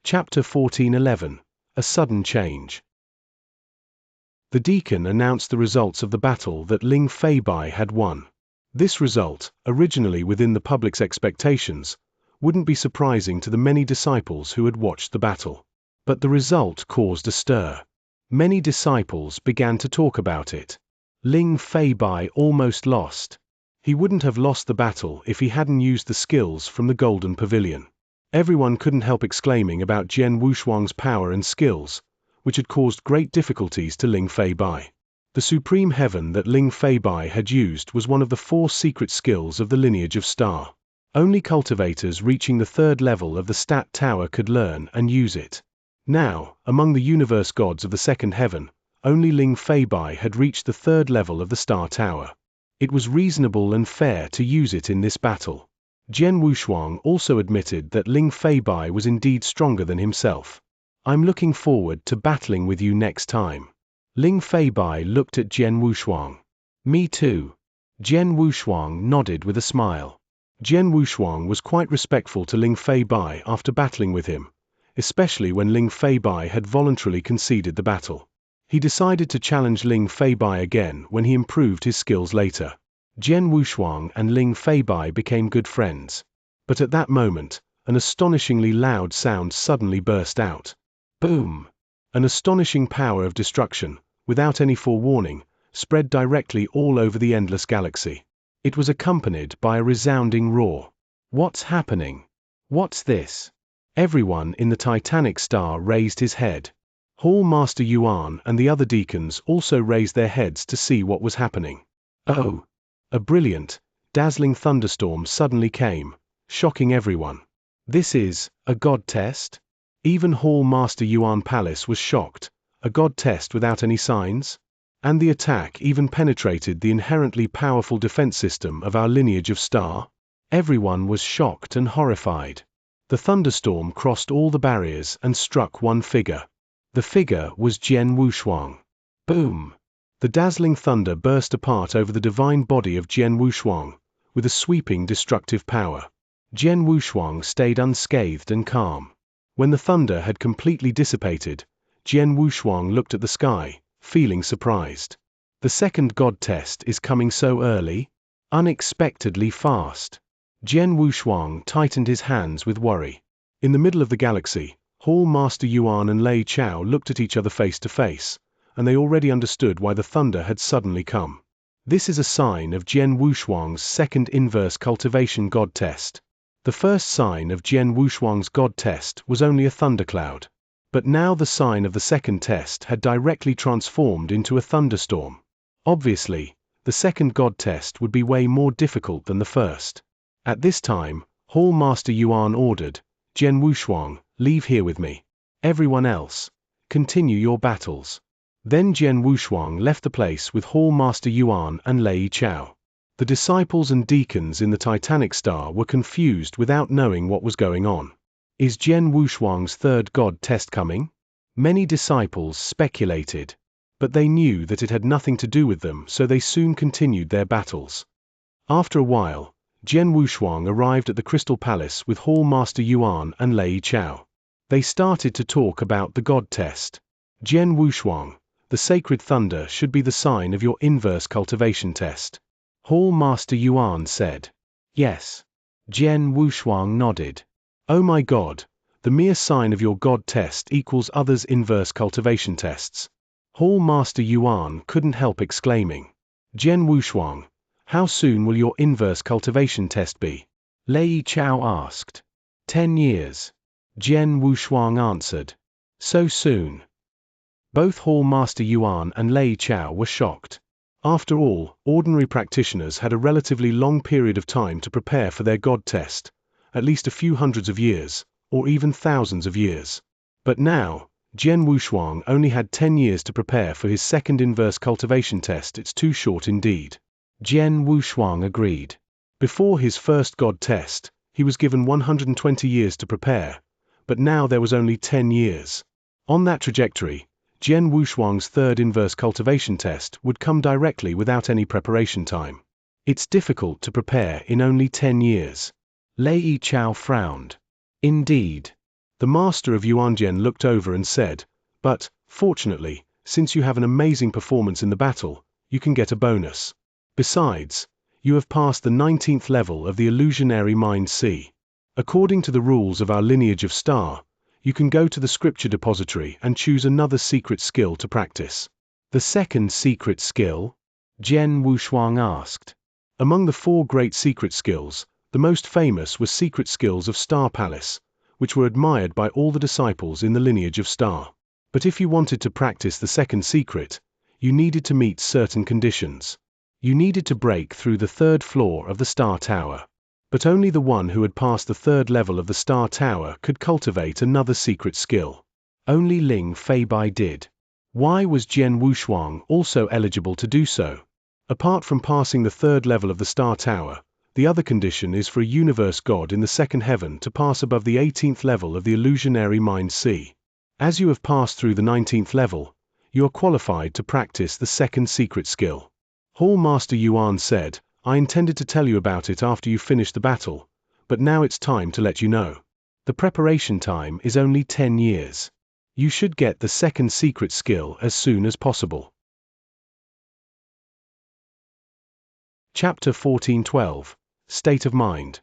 Chapter 14:11. A Sudden Change. The deacon announced the results of the battle that Ling Feibai had won. This result, originally within the public's expectations, wouldn't be surprising to the many disciples who had watched the battle. But the result caused a stir. Many disciples began to talk about it. Ling Feibai almost lost. He wouldn't have lost the battle if he hadn't used the skills from the Golden Pavilion. Everyone couldn't help exclaiming about Jian Wushuang's power and skills, which had caused great difficulties to Ling Feibai. The supreme heaven that Ling Feibai had used was one of the 4 secret skills of the lineage of Star. Only cultivators reaching the 3rd level of the Stat Tower could learn and use it. Now, among the universe gods of the 2nd heaven, only Ling Feibai had reached the 3rd level of the Star Tower. It was reasonable and fair to use it in this battle. Jian Wushuang also admitted that Ling Feibai was indeed stronger than himself. "I'm looking forward to battling with you next time." Ling Feibai looked at Jian Wushuang. "Me too." Jian Wushuang nodded with a smile. Jian Wushuang was quite respectful to Ling Feibai after battling with him, especially when Ling Feibai had voluntarily conceded the battle. He decided to challenge Ling Feibai again when he improved his skills later. Jian Wushuang and Ling Feibai became good friends. But at that moment, an astonishingly loud sound suddenly burst out. Boom! An astonishing power of destruction, without any forewarning, spread directly all over the endless galaxy. It was accompanied by a resounding roar. "What's happening? What's this?" Everyone in the Titanic Star raised his head. Hall Master Yuan and the other deacons also raised their heads to see what was happening. Oh! A brilliant, dazzling thunderstorm suddenly came, shocking everyone. "This is a god test?" Even Hall Master Yuan Palace was shocked. A god test without any signs? And the attack even penetrated the inherently powerful defense system of our lineage of Star? Everyone was shocked and horrified. The thunderstorm crossed all the barriers and struck one figure. The figure was Jian Wushuang. Boom! The dazzling thunder burst apart over the divine body of Jian Wushuang, with a sweeping destructive power. Jian Wushuang stayed unscathed and calm. When the thunder had completely dissipated, Jian Wushuang looked at the sky, feeling surprised. The second god test is coming so early? Unexpectedly fast. Jian Wushuang tightened his hands with worry. In the middle of the galaxy, Hall Master Yuan and Lei Chao looked at each other face to face, and they already understood why the thunder had suddenly come. This is a sign of Jian Wushuang's second inverse cultivation god test. The first sign of Jian Wushuang's god test was only a thundercloud. But now the sign of the second test had directly transformed into a thunderstorm. Obviously, the second god test would be way more difficult than the first. At this time, Hall Master Yuan ordered, "Jian Wushuang, leave here with me. Everyone else, continue your battles." Then Jian Wushuang left the place with Hall Master Yuan and Lei Chao. The disciples and deacons in the Titanic Star were confused without knowing what was going on. Is Jian Wushuang's 3rd god test coming? Many disciples speculated, but they knew that it had nothing to do with them, so they soon continued their battles. After a while, Jian Wushuang arrived at the Crystal Palace with Hall Master Yuan and Lei Chao. They started to talk about the god test. "Jian Wushuang, the sacred thunder should be the sign of your inverse cultivation test." Hall Master Yuan said. "Yes." Jian Wushuang nodded. "Oh my god, the mere sign of your god test equals others' inverse cultivation tests." Hall Master Yuan couldn't help exclaiming. "Jian Wushuang, how soon will your inverse cultivation test be?" Lei Chao asked. 10 years. Jian Wushuang answered. "So soon?" Both Hall Master Yuan and Lei Chao were shocked. After all, ordinary practitioners had a relatively long period of time to prepare for their god test, at least a few hundreds of years, or even thousands of years. But now, Jian Wushuang only had 10 years to prepare for his second inverse cultivation test. It's too short indeed. Jian Wushuang agreed. Before his first god test, he was given 120 years to prepare, but now there was only 10 years. On that trajectory, Jian Wushuang's 3rd inverse cultivation test would come directly without any preparation time. It's difficult to prepare in only 10 years. Lei Chao frowned. Indeed. The master of Yuanjian looked over and said, "But, fortunately, since you have an amazing performance in the battle, you can get a bonus. Besides, you have passed the 19th level of the illusionary mind C. According to the rules of our lineage of star, you can go to the scripture depository and choose another secret skill to practice." "The second secret skill?" Jian Wushuang asked. Among the 4 great secret skills, the most famous was secret skills of Star Palace, which were admired by all the disciples in the lineage of Star. But if you wanted to practice the second secret, you needed to meet certain conditions. You needed to break through the 3rd floor of the Star Tower. But only the one who had passed the 3rd level of the Star Tower could cultivate another secret skill. Only Ling Feibai did. Why was Jian Wushuang also eligible to do so? Apart from passing the 3rd level of the Star Tower, the other condition is for a universe god in the 2nd heaven to pass above the 18th level of the illusionary mind C. As you have passed through the 19th level, you are qualified to practice the second secret skill. Hall Master Yuan said, "I intended to tell you about it after you finished the battle, but now it's time to let you know. The preparation time is only 10 years. You should get the second secret skill as soon as possible." Chapter 14:12, State of Mind.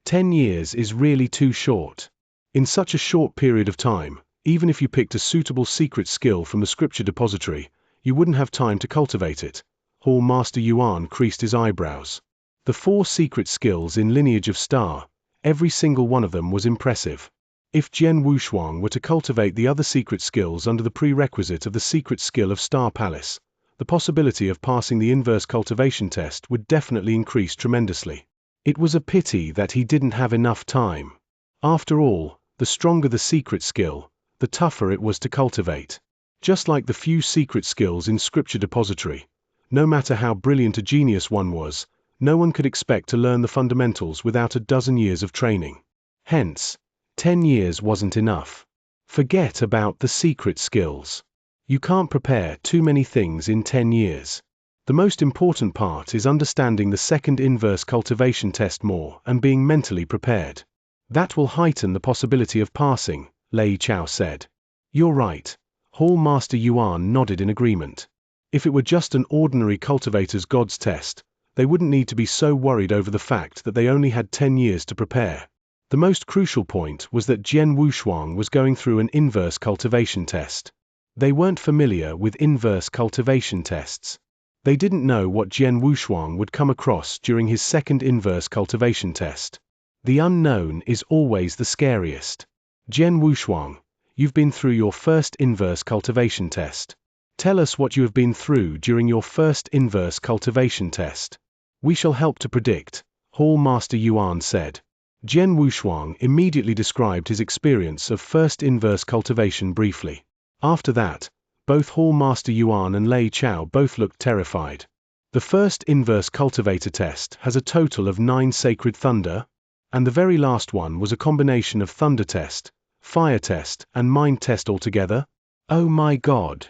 10 years is really too short. In such a short period of time, even if you picked a suitable secret skill from the scripture depository, you wouldn't have time to cultivate it. Hall Master Yuan creased his eyebrows. The 4 secret skills in Lineage of Star, every single one of them was impressive. If Jian Wushuang were to cultivate the other secret skills under the prerequisite of the secret skill of Star Palace, the possibility of passing the inverse cultivation test would definitely increase tremendously. It was a pity that he didn't have enough time. After all, the stronger the secret skill, the tougher it was to cultivate. Just like the few secret skills in scripture depository, no matter how brilliant a genius one was, no one could expect to learn the fundamentals without a dozen years of training. Hence, 10 years wasn't enough. Forget about the secret skills. You can't prepare too many things in 10 years. The most important part is understanding the second inverse cultivation test more and being mentally prepared. That will heighten the possibility of passing, Lei Chao said. "You're right." Hall Master Yuan nodded in agreement. If it were just an ordinary cultivator's god's test, they wouldn't need to be so worried over the fact that they only had 10 years to prepare. The most crucial point was that Jian Wushuang was going through an inverse cultivation test. They weren't familiar with inverse cultivation tests. They didn't know what Jian Wushuang would come across during his second inverse cultivation test. The unknown is always the scariest. Jian Wushuang, you've been through your first inverse cultivation test. Tell us what you have been through during your first inverse cultivation test. We shall help to predict, Hall Master Yuan said. Jian Wushuang immediately described his experience of first inverse cultivation briefly. After that, both Hall Master Yuan and Lei Chao both looked terrified. The first inverse cultivator test has a total of 9 sacred thunder, and the very last one was a combination of thunder test, fire test, and mind test altogether? Oh my God!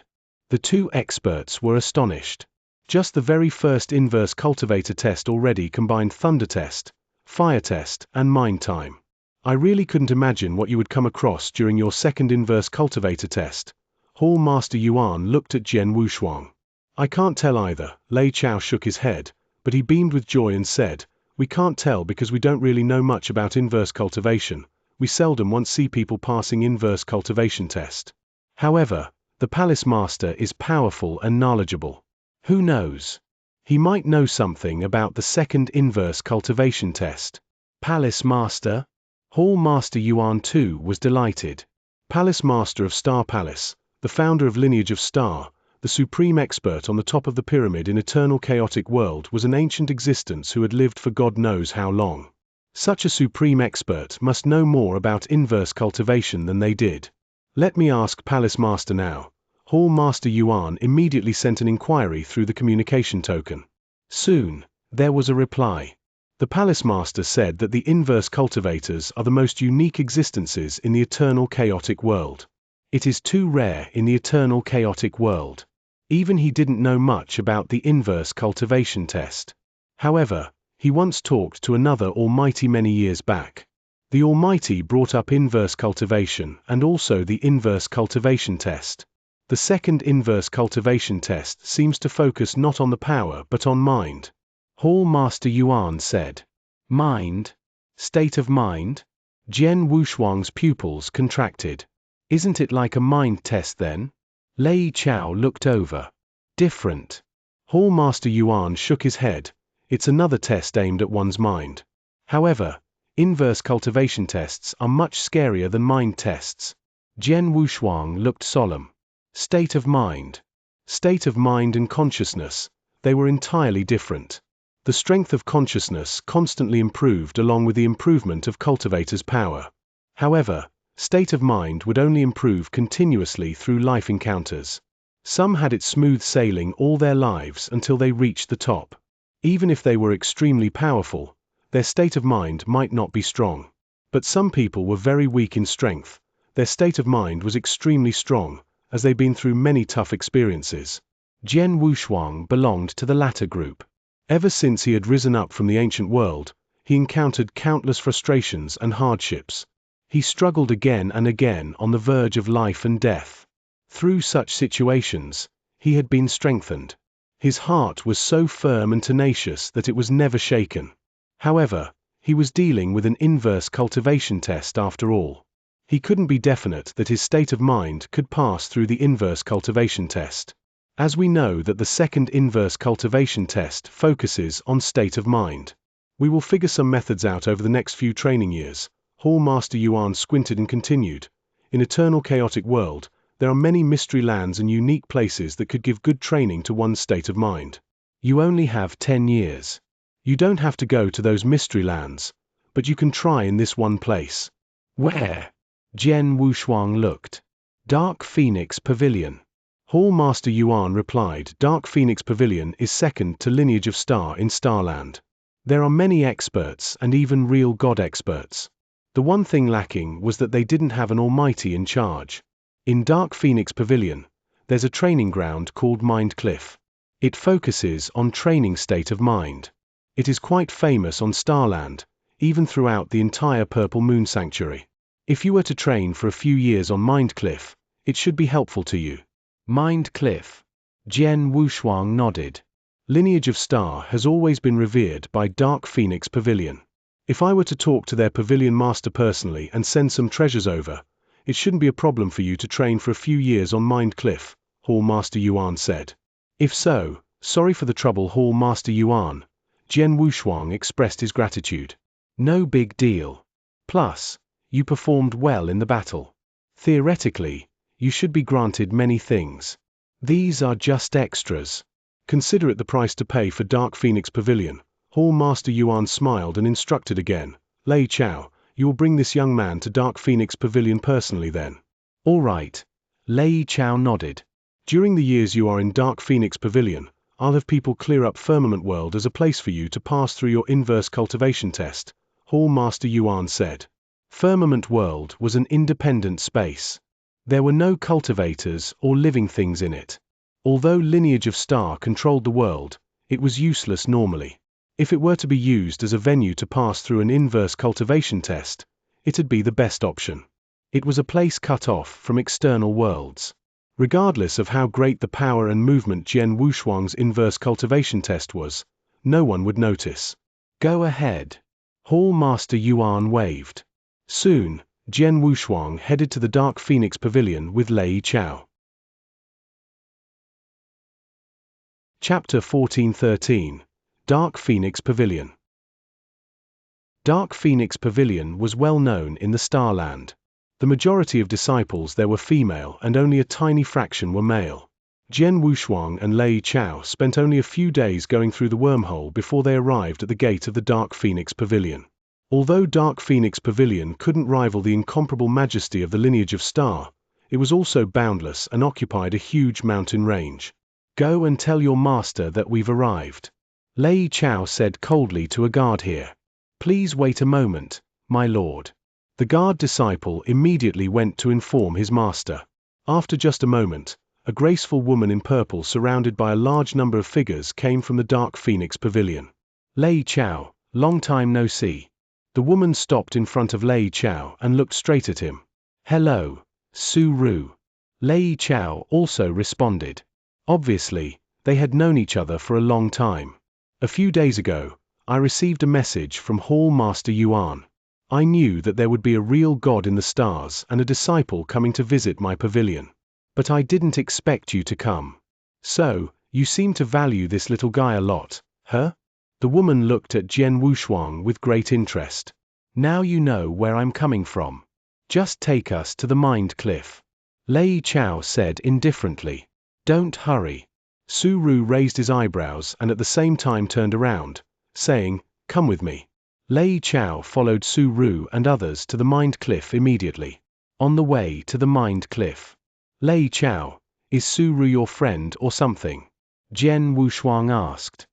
The 2 experts were astonished. Just the very first inverse cultivator test already combined thunder test, fire test, and mind time. I really couldn't imagine what you would come across during your second inverse cultivator test. Hall Master Yuan looked at Jian Wushuang. I can't tell either. Lei Chao shook his head, but he beamed with joy and said, "We can't tell because we don't really know much about inverse cultivation. We seldom once see people passing inverse cultivation test. However, the Palace Master is powerful and knowledgeable. Who knows? He might know something about the second inverse cultivation test." Palace Master? Hall Master Yuan too was delighted. Palace Master of Star Palace, the founder of Lineage of Star, the supreme expert on the top of the pyramid in eternal chaotic world, was an ancient existence who had lived for God knows how long. Such a supreme expert must know more about inverse cultivation than they did. Let me ask Palace Master now. Hall Master Yuan immediately sent an inquiry through the communication token. Soon, there was a reply. The Palace Master said that the inverse cultivators are the most unique existences in the eternal chaotic world. It is too rare in the eternal chaotic world. Even he didn't know much about the inverse cultivation test. However, he once talked to another almighty many years back. The Almighty brought up inverse cultivation and also the inverse cultivation test. The second inverse cultivation test seems to focus not on the power but on mind. Hall Master Yuan said. Mind? State of mind? Jian Wushuang's pupils contracted. Isn't it like a mind test then? Lei Chao looked over. Different. Hall Master Yuan shook his head. It's another test aimed at one's mind. However, inverse cultivation tests are much scarier than mind tests. Jian Wushuang looked solemn. State of mind. State of mind and consciousness, they were entirely different. The strength of consciousness constantly improved along with the improvement of cultivator's power. However, state of mind would only improve continuously through life encounters. Some had it smooth sailing all their lives until they reached the top. Even if they were extremely powerful, their state of mind might not be strong. But some people were very weak in strength. Their state of mind was extremely strong, as they'd been through many tough experiences. Jian Wushuang belonged to the latter group. Ever since he had risen up from the ancient world, he encountered countless frustrations and hardships. He struggled again and again on the verge of life and death. Through such situations, he had been strengthened. His heart was so firm and tenacious that it was never shaken. However, he was dealing with an inverse cultivation test after all. He couldn't be definite that his state of mind could pass through the inverse cultivation test. As we know that the second inverse cultivation test focuses on state of mind. We will figure some methods out over the next few training years. Hall Master Yuan squinted and continued. In eternal chaotic world, there are many mystery lands and unique places that could give good training to one's state of mind. You only have 10 years. You don't have to go to those mystery lands, but you can try in this one place. Where? Jian Wushuang looked. Dark Phoenix Pavilion. Hall Master Yuan replied, Dark Phoenix Pavilion is second to Lineage of Star in Starland. There are many experts and even real god experts. The one thing lacking was that they didn't have an Almighty in charge. In Dark Phoenix Pavilion, there's a training ground called Mind Cliff. It focuses on training state of mind. It is quite famous on Starland, even throughout the entire Purple Moon Sanctuary. If you were to train for a few years on Mind Cliff, it should be helpful to you. Mind Cliff. Jian Wushuang nodded. Lineage of Star has always been revered by Dark Phoenix Pavilion. If I were to talk to their pavilion master personally and send some treasures over, it shouldn't be a problem for you to train for a few years on Mind Cliff, Hall Master Yuan said. If so, sorry for the trouble, Hall Master Yuan. Jian Wushuang expressed his gratitude. No big deal. Plus, you performed well in the battle. Theoretically, you should be granted many things. These are just extras. Consider it the price to pay for Dark Phoenix Pavilion. Hall Master Yuan smiled and instructed again. Lei Chao, you will bring this young man to Dark Phoenix Pavilion personally then. All right. Lei Chao nodded. During the years you are in Dark Phoenix Pavilion, I'll have people clear up Firmament World as a place for you to pass through your inverse cultivation test, Hall Master Yuan said. Firmament World was an independent space. There were no cultivators or living things in it. Although Lineage of Star controlled the world, it was useless normally. If it were to be used as a venue to pass through an inverse cultivation test, it'd be the best option. It was a place cut off from external worlds. Regardless of how great the power and movement Jian Wushuang's inverse cultivation test was, no one would notice. Go ahead. Hall Master Yuan waved. Soon, Jian Wushuang headed to the Dark Phoenix Pavilion with Lei Chao. Chapter 1413. Dark Phoenix Pavilion. Dark Phoenix Pavilion was well known in the Starland. The majority of disciples there were female and only a tiny fraction were male. Jian Wushuang and Lei Chao spent only a few days going through the wormhole before they arrived at the gate of the Dark Phoenix Pavilion. Although Dark Phoenix Pavilion couldn't rival the incomparable majesty of the Lineage of Star, it was also boundless and occupied a huge mountain range. Go and tell your master that we've arrived. Lei Chao said coldly to a guard here. Please wait a moment, my lord. The guard disciple immediately went to inform his master. After just a moment, a graceful woman in purple surrounded by a large number of figures came from the Dark Phoenix Pavilion. Lei Chao, long time no see. The woman stopped in front of Lei Chao and looked straight at him. "Hello, Su Ru." Lei Chao also responded. Obviously, they had known each other for a long time. "A few days ago, I received a message from Hall Master Yuan. I knew that there would be a real god in the stars and a disciple coming to visit my pavilion. But I didn't expect you to come. So, you seem to value this little guy a lot, huh?" The woman looked at Jian Wushuang with great interest. "Now you know where I'm coming from. Just take us to the Mind Cliff," Lei Chao said indifferently. "Don't hurry." Su Ru raised his eyebrows and at the same time turned around, saying, "Come with me." Lei Chao followed Su Ru and others to the Mind Cliff immediately. On the way to the Mind Cliff, "Lei Chao, is Su Ru your friend or something?" Jian Wushuang asked.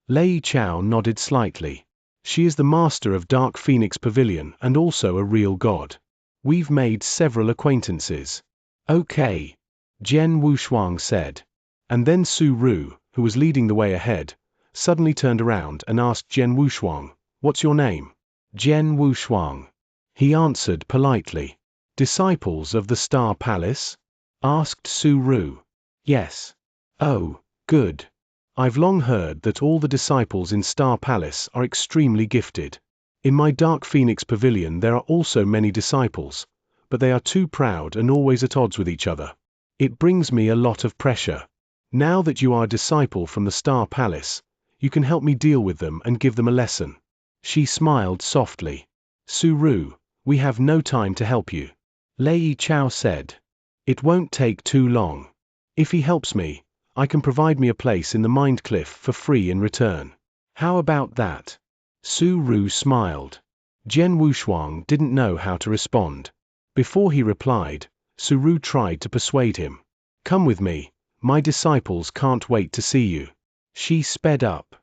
Lei Chao nodded slightly. "She is the master of Dark Phoenix Pavilion and also a real god. We've made several acquaintances." "Okay," Jian Wushuang said. And then Su Ru, who was leading the way ahead, suddenly turned around and asked Jian Wushuang, "What's your name?" "Jian Wushuang," he answered politely. "Disciples of the Star Palace?" asked Su Ru. "Yes." "Oh, good. I've long heard that all the disciples in Star Palace are extremely gifted. In my Dark Phoenix Pavilion there are also many disciples, but they are too proud and always at odds with each other. It brings me a lot of pressure. Now that you are a disciple from the Star Palace, you can help me deal with them and give them a lesson." She smiled softly. "Su Ru, we have no time to help you," Lei Chao said. "It won't take too long. If he helps me, I can provide me a place in the Mind Cliff for free in return. How about that?" Su Ru smiled. Jian Wushuang didn't know how to respond. Before he replied, Su Ru tried to persuade him. "Come with me, my disciples can't wait to see you." She sped up.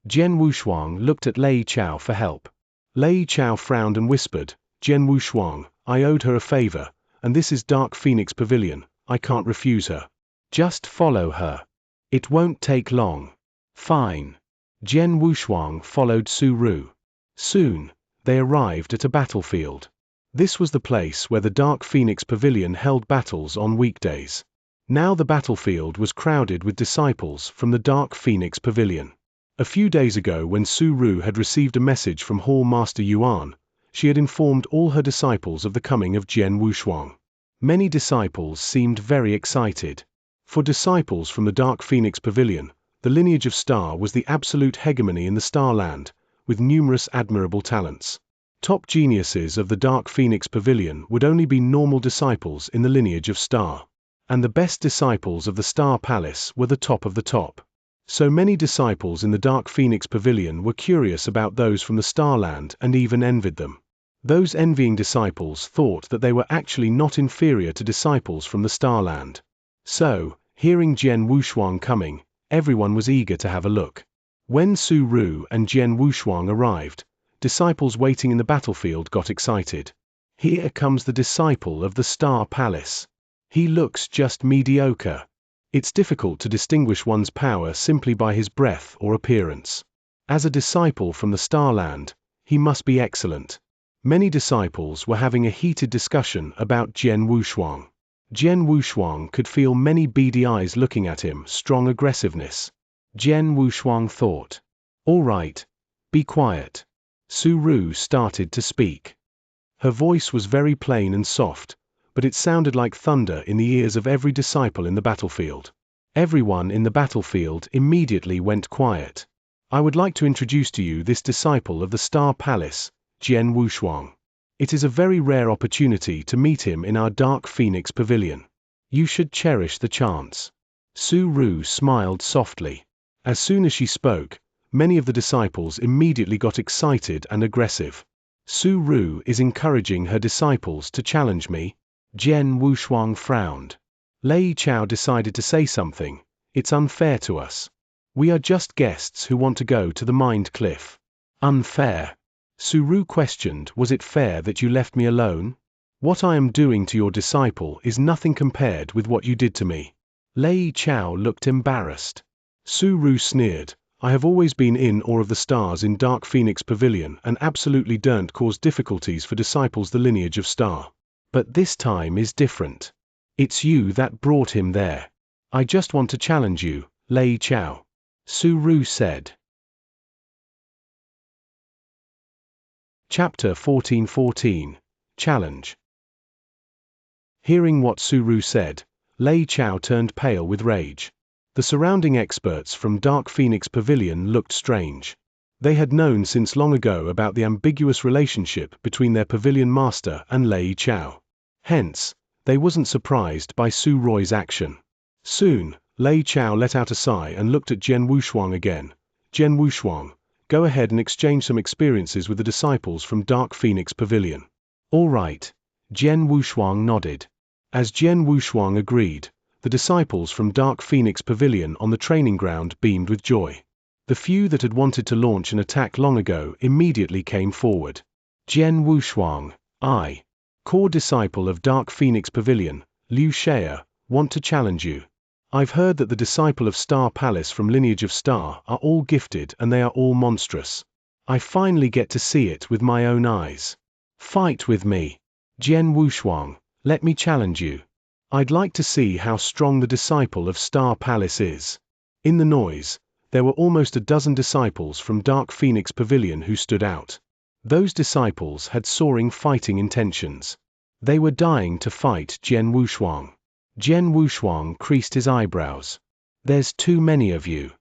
Jian Wushuang looked at Lei Chao for help. Lei Chao frowned and whispered, "Jian Wushuang, I owed her a favor, and this is Dark Phoenix Pavilion, I can't refuse her. Just follow her. It won't take long." "Fine." Jian Wushuang followed Su Ru. Soon, they arrived at a battlefield. This was the place where the Dark Phoenix Pavilion held battles on weekdays. Now the battlefield was crowded with disciples from the Dark Phoenix Pavilion. A few days ago when Su Ru had received a message from Hall Master Yuan, she had informed all her disciples of the coming of Jian Wushuang. Many disciples seemed very excited. For disciples from the Dark Phoenix Pavilion, the lineage of Star was the absolute hegemony in the Starland, with numerous admirable talents. Top geniuses of the Dark Phoenix Pavilion would only be normal disciples in the lineage of Star. And the best disciples of the Star Palace were the top of the top. So many disciples in the Dark Phoenix Pavilion were curious about those from the Starland and even envied them. Those envying disciples thought that they were actually not inferior to disciples from the Starland. So, hearing Jian Wushuang coming, everyone was eager to have a look. When Su Ru and Jian Wushuang arrived, disciples waiting in the battlefield got excited. "Here comes the disciple of the Star Palace. He looks just mediocre." It's difficult to distinguish one's power simply by his breath or appearance. As a disciple from the Starland, he must be excellent. Many disciples were having a heated discussion about Jian Wushuang. Jian Wushuang could feel many beady eyes looking at him, strong aggressiveness. Jian Wushuang thought, "All right, be quiet." Su Ru started to speak. Her voice was very plain and soft, but it sounded like thunder in the ears of every disciple in the battlefield. Everyone in the battlefield immediately went quiet. "I would like to introduce to you this disciple of the Star Palace, Jian Wushuang. It is a very rare opportunity to meet him in our Dark Phoenix Pavilion. You should cherish the chance." Su Ru smiled softly. As soon as she spoke, many of the disciples immediately got excited and aggressive. "Su Ru is encouraging her disciples to challenge me?" Jian Wushuang frowned. Lei Chao decided to say something. "It's unfair to us. We are just guests who want to go to the Mind Cliff." "Unfair?" Su Ru questioned. "Was it fair that you left me alone? What I am doing to your disciple is nothing compared with what you did to me." Lei Chao looked embarrassed. Su Ru sneered, I have always been in awe of the stars in Dark Phoenix Pavilion and absolutely don't cause difficulties for disciples the lineage of star. But this time is different. It's you that brought him there. I just want to challenge you, Lei Chao. Su Ru said. Chapter 1414, Challenge. Hearing what Su Ru said, Lei Chao turned pale with rage. The surrounding experts from Dark Phoenix Pavilion looked strange. They had known since long ago about the ambiguous relationship between their pavilion master and Lei Chao. Hence, they wasn't surprised by Su Rui's action. Soon, Lei Chao let out a sigh and looked at Jian Wushuang again. Jian Wushuang, go ahead and exchange some experiences with the disciples from Dark Phoenix Pavilion. All right. Jian Wushuang nodded. As Jian Wushuang agreed, the disciples from Dark Phoenix Pavilion on the training ground beamed with joy. The few that had wanted to launch an attack long ago immediately came forward. Jian Wushuang, I, core disciple of Dark Phoenix Pavilion, Xianxia, want to challenge you. I've heard that the disciple of Star Palace from lineage of Star are all gifted and they are all monstrous. I finally get to see it with my own eyes. Fight with me. Jian Wushuang, let me challenge you. I'd like to see how strong the disciple of Star Palace is. In the noise, there were almost a dozen disciples from Dark Phoenix Pavilion who stood out. Those disciples had soaring fighting intentions. They were dying to fight Jian Wushuang. Jian Wushuang creased his eyebrows. There's too many of you.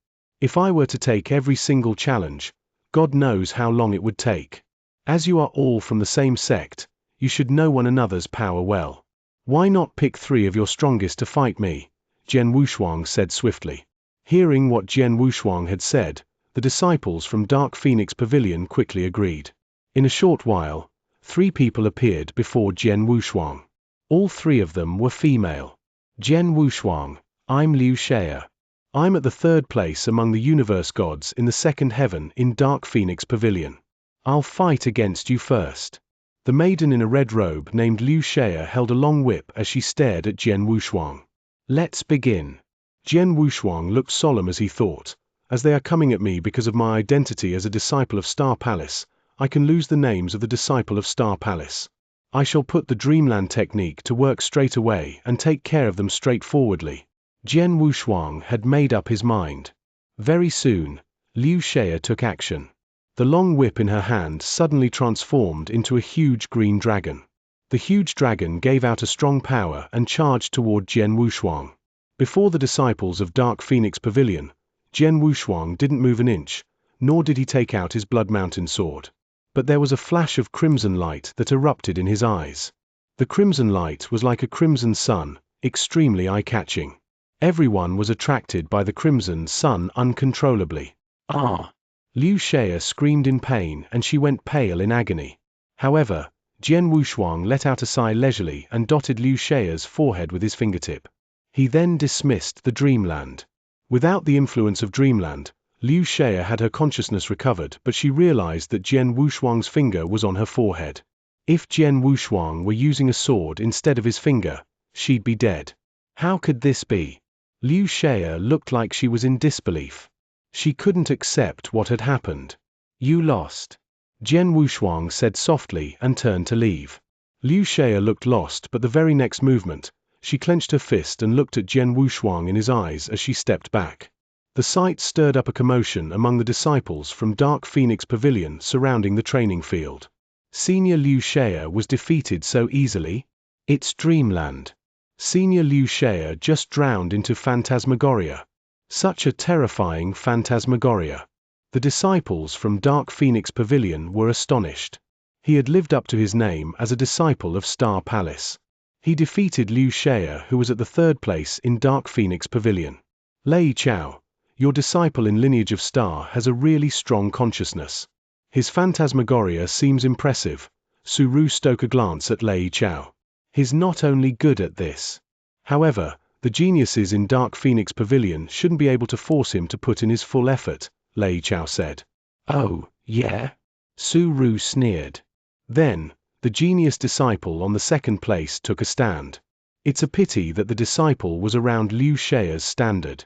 If I were to take every single challenge, God knows how long it would take. As you are all from the same sect, you should know one another's power well. Why not pick 3 of your strongest to fight me? Jian Wushuang said swiftly. Hearing what Jian Wushuang had said, the disciples from Dark Phoenix Pavilion quickly agreed. In a short while, 3 people appeared before Jian Wushuang. All 3 of them were female. Jian Wushuang, I'm Xianxia. I'm at the 3rd place among the universe gods in the 2nd heaven in Dark Phoenix Pavilion. I'll fight against you first. The maiden in a red robe named Xianxia held a long whip as she stared at Jian Wushuang. Let's begin. Jian Wushuang looked solemn as he thought, as they are coming at me because of my identity as a disciple of Star Palace, I can lose the names of the disciple of Star Palace. I shall put the Dreamland technique to work straight away and take care of them straightforwardly. Jian Wushuang had made up his mind. Very soon, Xianxia took action. The long whip in her hand suddenly transformed into a huge green dragon. The huge dragon gave out a strong power and charged toward Jian Wushuang. Before the disciples of Dark Phoenix Pavilion, Jian Wushuang didn't move an inch, nor did he take out his Blood Mountain sword. But there was a flash of crimson light that erupted in his eyes. The crimson light was like a crimson sun, extremely eye-catching. Everyone was attracted by the crimson sun uncontrollably. Ah! Xianxia screamed in pain and she went pale in agony. However, Jian Wushuang let out a sigh leisurely and dotted Xiaoxia's forehead with his fingertip. He then dismissed the Dreamland. Without the influence of Dreamland, Xianxia had her consciousness recovered, but she realized that Jian Wushuang's finger was on her forehead. If Jian Wushuang were using a sword instead of his finger, she'd be dead. How could this be? Xianxia looked like she was in disbelief. She couldn't accept what had happened. You lost. Jian Wushuang said softly and turned to leave. Xianxia looked lost, but the very next movement, she clenched her fist and looked at Jian Wushuang in his eyes as she stepped back. The sight stirred up a commotion among the disciples from Dark Phoenix Pavilion surrounding the training field. Senior Xianxia was defeated so easily? It's Dreamland. Senior Xianxia just drowned into phantasmagoria. Such a terrifying phantasmagoria. The disciples from Dark Phoenix Pavilion were astonished. He had lived up to his name as a disciple of Star Palace. He defeated Xianxia, who was at the 3rd place in Dark Phoenix Pavilion. Lei Chao, your disciple in lineage of Star has a really strong consciousness. His phantasmagoria seems impressive. Su Ru stole a glance at Lei Chao. He's not only good at this. However, the geniuses in Dark Phoenix Pavilion shouldn't be able to force him to put in his full effort, Lei Chao said. Oh, yeah? Su Ru sneered. Then, the genius disciple on the 2nd place took a stand. It's a pity that the disciple was around Xiaoxia's standard.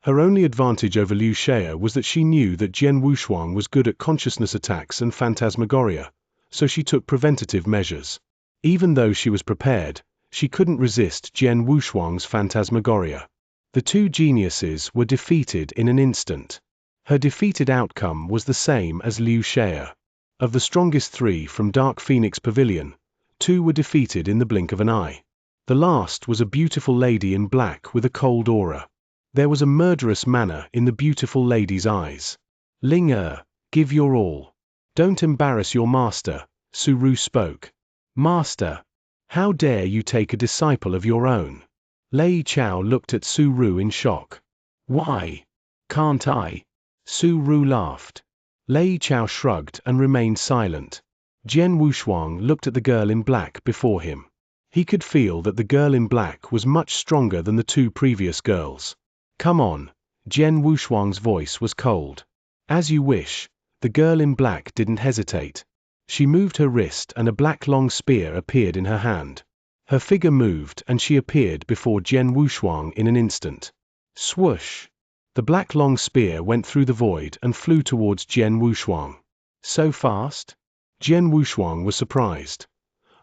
Her only advantage over Xianxia was that she knew that Jian Wushuang was good at consciousness attacks and phantasmagoria, so she took preventative measures. Even though she was prepared, she couldn't resist Jian Wushuang's phantasmagoria. The two geniuses were defeated in an instant. Her defeated outcome was the same as Xianxia. Of the strongest three from Dark Phoenix Pavilion, two were defeated in the blink of an eye. The last was a beautiful lady in black with a cold aura. There was a murderous manner in the beautiful lady's eyes. Ling give your all. Don't embarrass your master, Su Ru spoke. Master, how dare you take a disciple of your own? Lei Chao looked at Su Ru in shock. Why? Can't I? Su Ru laughed. Lei Chao shrugged and remained silent. Jian Wushuang looked at the girl in black before him. He could feel that the girl in black was much stronger than the two previous girls. Come on, Jian Wushuang's voice was cold. As you wish. The girl in black didn't hesitate. She moved her wrist and a black long spear appeared in her hand. Her figure moved and she appeared before Jian Wushuang in an instant. Swoosh! The black long spear went through the void and flew towards Jian Wushuang. So fast? Jian Wushuang was surprised.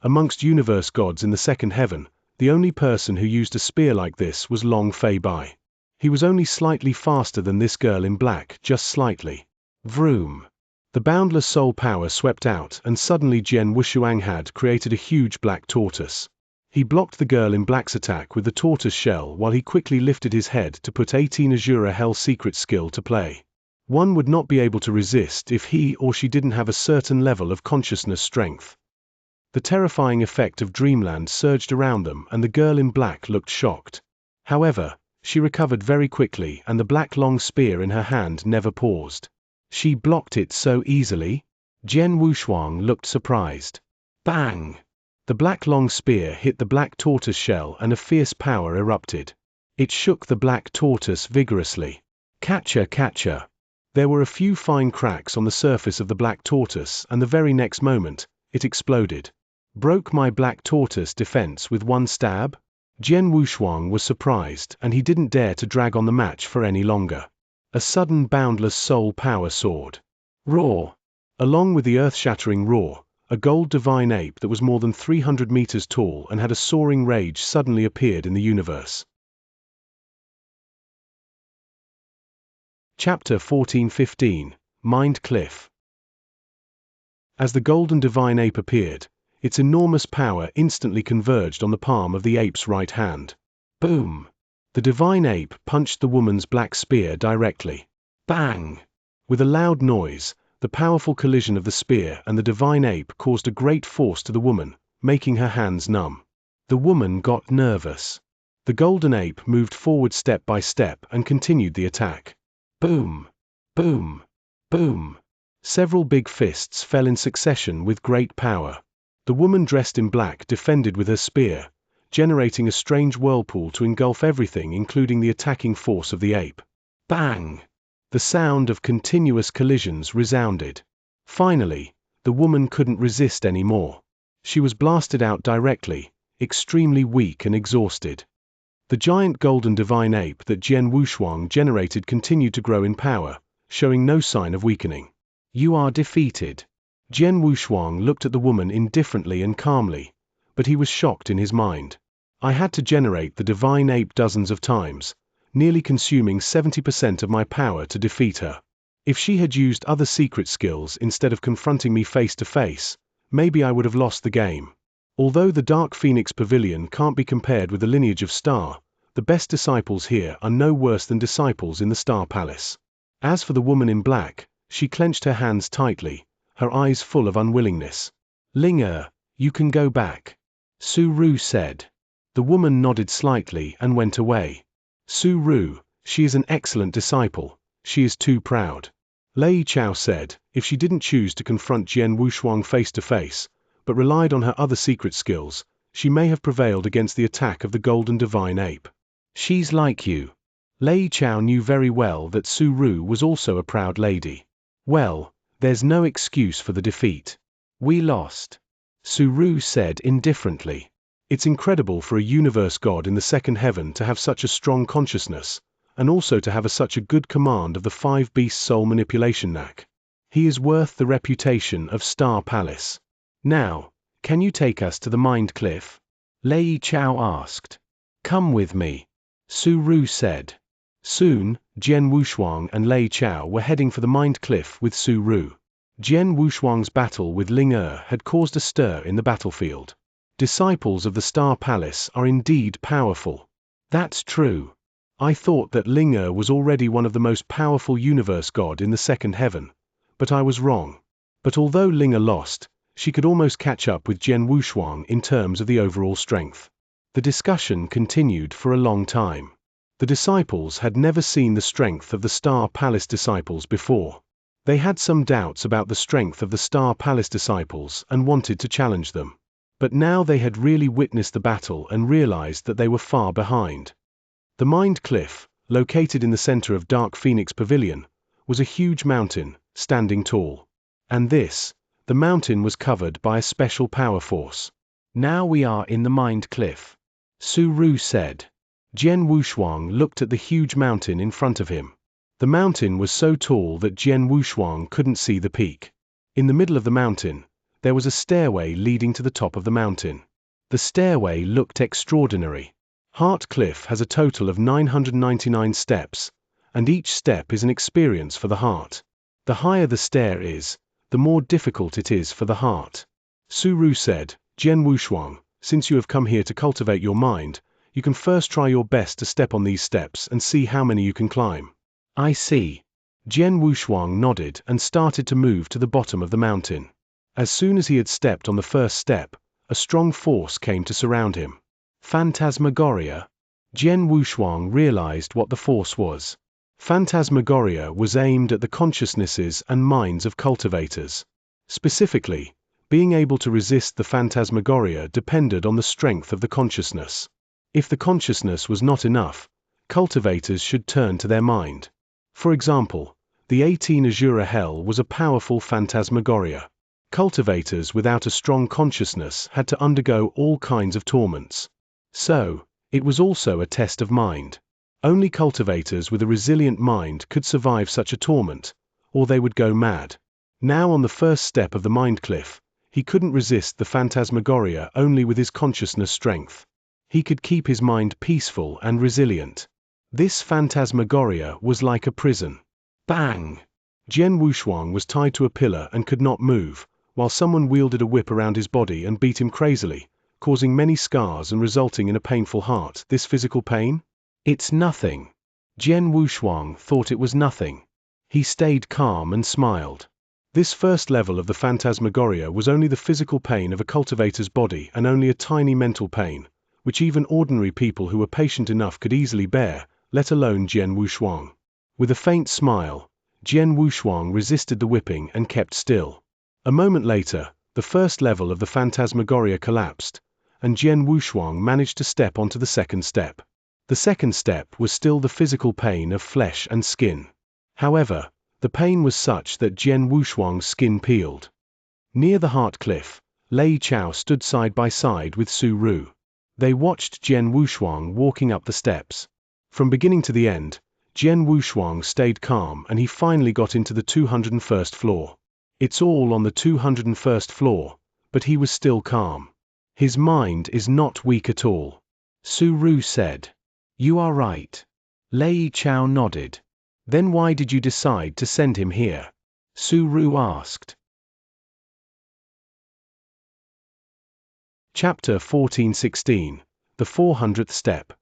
Amongst universe gods in the second heaven, the only person who used a spear like this was Long Fei Bai. He was only slightly faster than this girl in black, just slightly. Vroom! The boundless soul power swept out and suddenly Jian Wushuang had created a huge black tortoise. He blocked the girl in black's attack with the tortoise shell while he quickly lifted his head to put 18 Azura Hell secret skill to play. One would not be able to resist if he or she didn't have a certain level of consciousness strength. The terrifying effect of Dreamland surged around them and the girl in black looked shocked. However, she recovered very quickly and the black long spear in her hand never paused. She blocked it so easily? Jian Wushuang looked surprised. Bang! The black long spear hit the black tortoise shell and a fierce power erupted. It shook the black tortoise vigorously. Catcher, catcher! There were a few fine cracks on the surface of the black tortoise and the very next moment, it exploded. Broke my black tortoise defense with one stab? Jian Wushuang was surprised and he didn't dare to drag on the match for any longer. A sudden boundless soul power soared. Roar! Along with the earth-shattering roar, a gold divine ape that was more than 300 meters tall and had a soaring rage suddenly appeared in the universe. Chapter 14-15, Mind Cliff. As the golden divine ape appeared, its enormous power instantly converged on the palm of the ape's right hand. Boom! The divine ape punched the woman's black spear directly. Bang! With a loud noise, the powerful collision of the spear and the divine ape caused a great force to the woman, making her hands numb. The woman got nervous. The golden ape moved forward step by step and continued the attack. Boom! Boom! Boom! Several big fists fell in succession with great power. The woman dressed in black defended with her spear, generating a strange whirlpool to engulf everything including the attacking force of the ape. Bang! The sound of continuous collisions resounded. Finally, the woman couldn't resist anymore. She was blasted out directly, extremely weak and exhausted. The giant golden divine ape that Jian Wushuang generated continued to grow in power, showing no sign of weakening. You are defeated. Jian Wushuang looked at the woman indifferently and calmly, but he was shocked in his mind. I had to generate the divine ape dozens of times, nearly consuming 70% of my power to defeat her. If she had used other secret skills instead of confronting me face to face, maybe I would have lost the game. Although the Dark Phoenix Pavilion can't be compared with the lineage of Star, the best disciples here are no worse than disciples in the Star Palace. As for the woman in black, she clenched her hands tightly, her eyes full of unwillingness. Ling you can go back. Su Ru said. The woman nodded slightly and went away. Su Ru, she is an excellent disciple, she is too proud. Lei Chao said, if she didn't choose to confront Jian Wushuang face to face, but relied on her other secret skills, she may have prevailed against the attack of the golden divine ape. She's like you. Lei Chao knew very well that Su Ru was also a proud lady. Well, there's no excuse for the defeat. We lost. Su Ru said indifferently. It's incredible for a universe god in the second heaven to have such a strong consciousness, and also to have such a good command of the 5-beast soul manipulation knack. He is worth the reputation of Star Palace. Now, can you take us to the Mind Cliff? Lei Chao asked. Come with me, Su Ru said. Soon, Jian Wushuang and Lei Chao were heading for the Mind Cliff with Su Ru. Jian Wushuang's battle with Ling had caused a stir in the battlefield. Disciples of the Star Palace are indeed powerful. That's true. I thought that Ling was already one of the most powerful universe god in the second heaven, but I was wrong. But although Ling lost, she could almost catch up with Jian Wushuang in terms of the overall strength. The discussion continued for a long time. The disciples had never seen the strength of the Star Palace disciples before. They had some doubts about the strength of the Star Palace disciples and wanted to challenge them. But now they had really witnessed the battle and realized that they were far behind. The Mind Cliff, located in the center of Dark Phoenix Pavilion, was a huge mountain, standing tall. And the mountain was covered by a special power force. Now we are in the Mind Cliff, Su Ru said. Jian Wushuang looked at the huge mountain in front of him. The mountain was so tall that Jian Wushuang couldn't see the peak. In the middle of the mountain, there was a stairway leading to the top of the mountain. The stairway looked extraordinary. Heart Cliff has a total of 999 steps, and each step is an experience for the heart. The higher the stair is, the more difficult it is for the heart. Su Ru said, Jian Wushuang, since you have come here to cultivate your mind, you can first try your best to step on these steps and see how many you can climb. I see. Jian Wushuang nodded and started to move to the bottom of the mountain. As soon as he had stepped on the first step, a strong force came to surround him. Phantasmagoria. Jian Wushuang realized what the force was. Phantasmagoria was aimed at the consciousnesses and minds of cultivators. Specifically, being able to resist the Phantasmagoria depended on the strength of the consciousness. If the consciousness was not enough, cultivators should turn to their mind. For example, the 18 Azura Hell was a powerful Phantasmagoria. Cultivators without a strong consciousness had to undergo all kinds of torments. So, it was also a test of mind. Only cultivators with a resilient mind could survive such a torment, or they would go mad. Now on the first step of the Mind Cliff, he couldn't resist the Phantasmagoria only with his consciousness strength. He could keep his mind peaceful and resilient. This Phantasmagoria was like a prison. Bang! Jian Wushuang was tied to a pillar and could not move, while someone wielded a whip around his body and beat him crazily, causing many scars and resulting in a painful heart. This physical pain? It's nothing. Jian Wushuang thought it was nothing. He stayed calm and smiled. This first level of the Phantasmagoria was only the physical pain of a cultivator's body and only a tiny mental pain, which even ordinary people who were patient enough could easily bear, let alone Jian Wushuang. With a faint smile, Jian Wushuang resisted the whipping and kept still. A moment later, the first level of the Phantasmagoria collapsed, and Jian Wushuang managed to step onto the second step. The second step was still the physical pain of flesh and skin. However, the pain was such that Jian Wushuang's skin peeled. Near the Heart Cliff, Lei Chao stood side by side with Su Ru. They watched Jian Wushuang walking up the steps. From beginning to the end, Jian Wushuang stayed calm and he finally got into the 201st floor. It's all on the 201st floor, but he was still calm. His mind is not weak at all. Su Ru said. You are right. Lei Chao nodded. Then why did you decide to send him here? Su Ru asked. Chapter 14:16, The 400th Step.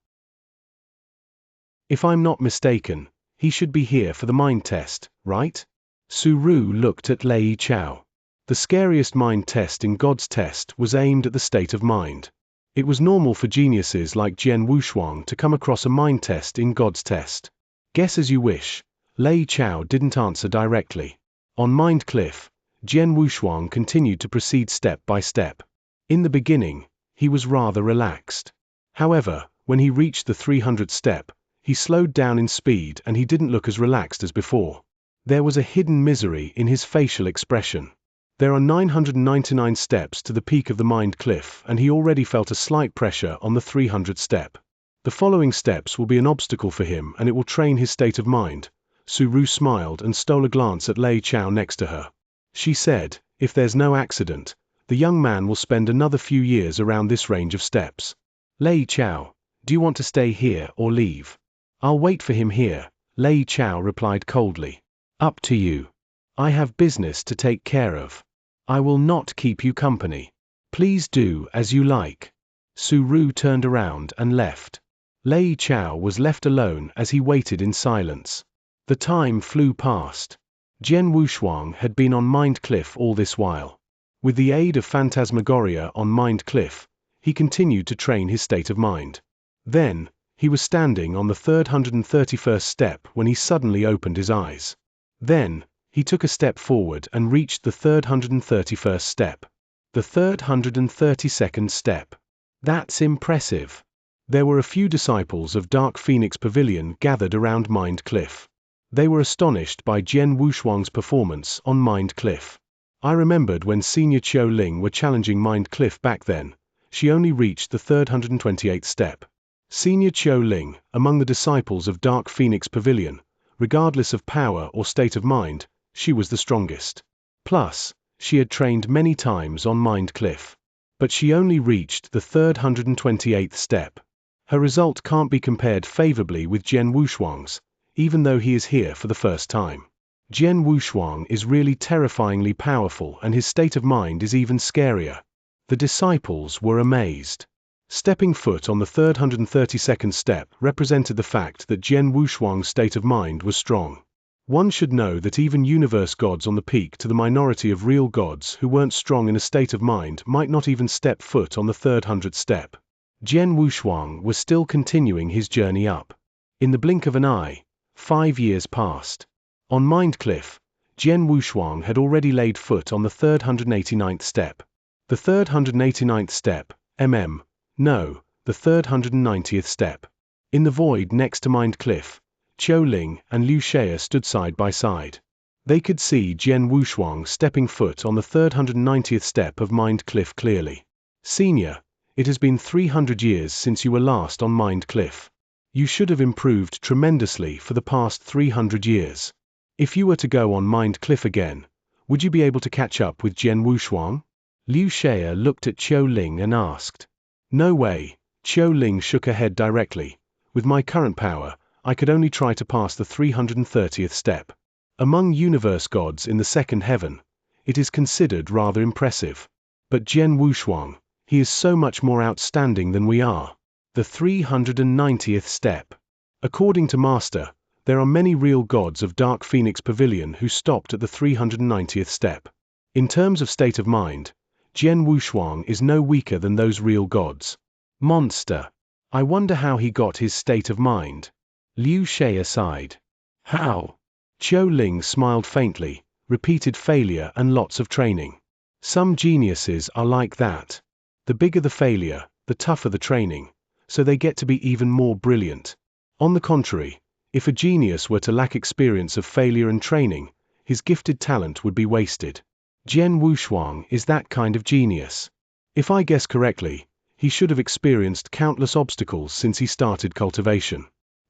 If I'm not mistaken, he should be here for the mind test, right? Su Ru looked at Lei Chao. The scariest mind test in God's test was aimed at the state of mind. It was normal for geniuses like Jian Wushuang to come across a mind test in God's test. Guess as you wish. Lei Chao didn't answer directly. On Mind Cliff, Jian Wushuang continued to proceed step by step. In the beginning, he was rather relaxed. However, when he reached the 300th step, he slowed down in speed and he didn't look as relaxed as before. There was a hidden misery in his facial expression. There are 999 steps to the peak of the Mind Cliff and he already felt a slight pressure on the 300th step. The following steps will be an obstacle for him and it will train his state of mind. Su Ru smiled and stole a glance at Lei Chao next to her. She said, if there's no accident, the young man will spend another few years around this range of steps. Lei Chao, do you want to stay here or leave? I'll wait for him here, Lei Chao replied coldly. Up to you. I have business to take care of. I will not keep you company. Please do as you like. Su Ru turned around and left. Lei Chao was left alone as he waited in silence. The time flew past. Jian Wushuang had been on Mind Cliff all this while. With the aid of phantasmagoria on Mind Cliff, he continued to train his state of mind. Then, he was standing on the 331st step when he suddenly opened his eyes. Then, he took a step forward and reached the 331st step. The 332nd step. That's impressive. There were a few disciples of Dark Phoenix Pavilion gathered around Mind Cliff. They were astonished by Jian Wushuang's performance on Mind Cliff. I remembered when Senior Qiu Ling were challenging Mind Cliff back then. She only reached the 328th step. Senior Qiu Ling, among the disciples of Dark Phoenix Pavilion, regardless of power or state of mind, she was the strongest. Plus, she had trained many times on Mind Cliff. But she only reached the 328th step. Her result can't be compared favorably with Jian Wushuang's, even though he is here for the first time. Jian Wushuang is really terrifyingly powerful and his state of mind is even scarier. The disciples were amazed. Stepping foot on the 332nd step represented the fact that Jian Wushuang's state of mind was strong. One should know that even universe gods on the peak to the minority of real gods who weren't strong in a state of mind might not even step foot on the 300th step. Jian Wushuang was still continuing his journey up. In the blink of an eye, 5 years passed. On Mind Cliff, Jian Wushuang had already laid foot on the 389th step. The 389th step, no, the 390th step. In the void next to Mind Cliff, Qiu Ling and Liu Xia stood side by side. They could see Jian Wushuang stepping foot on the 390th step of Mind Cliff clearly. Senior, it has been 300 years since you were last on Mind Cliff. You should have improved tremendously for the past 300 years. If you were to go on Mind Cliff again, would you be able to catch up with Jian Wushuang? Liu Xia looked at Qiu Ling and asked. No way, Qiu Ling shook her head directly. With my current power, I could only try to pass the 330th step. Among universe gods in the second heaven, it is considered rather impressive. But Jian Wushuang, he is so much more outstanding than we are. The 390th step. According to Master, there are many real gods of Dark Phoenix Pavilion who stopped at the 390th step. In terms of state of mind, Jian Wushuang is no weaker than those real gods. Monster. I wonder how he got his state of mind. Liu Xia sighed. How? Qiu Ling smiled faintly, repeated failure and lots of training. Some geniuses are like that. The bigger the failure, the tougher the training, so they get to be even more brilliant. On the contrary, if a genius were to lack experience of failure and training, his gifted talent would be wasted. Jian Wushuang is that kind of genius. If I guess correctly, he should have experienced countless obstacles since he started cultivation.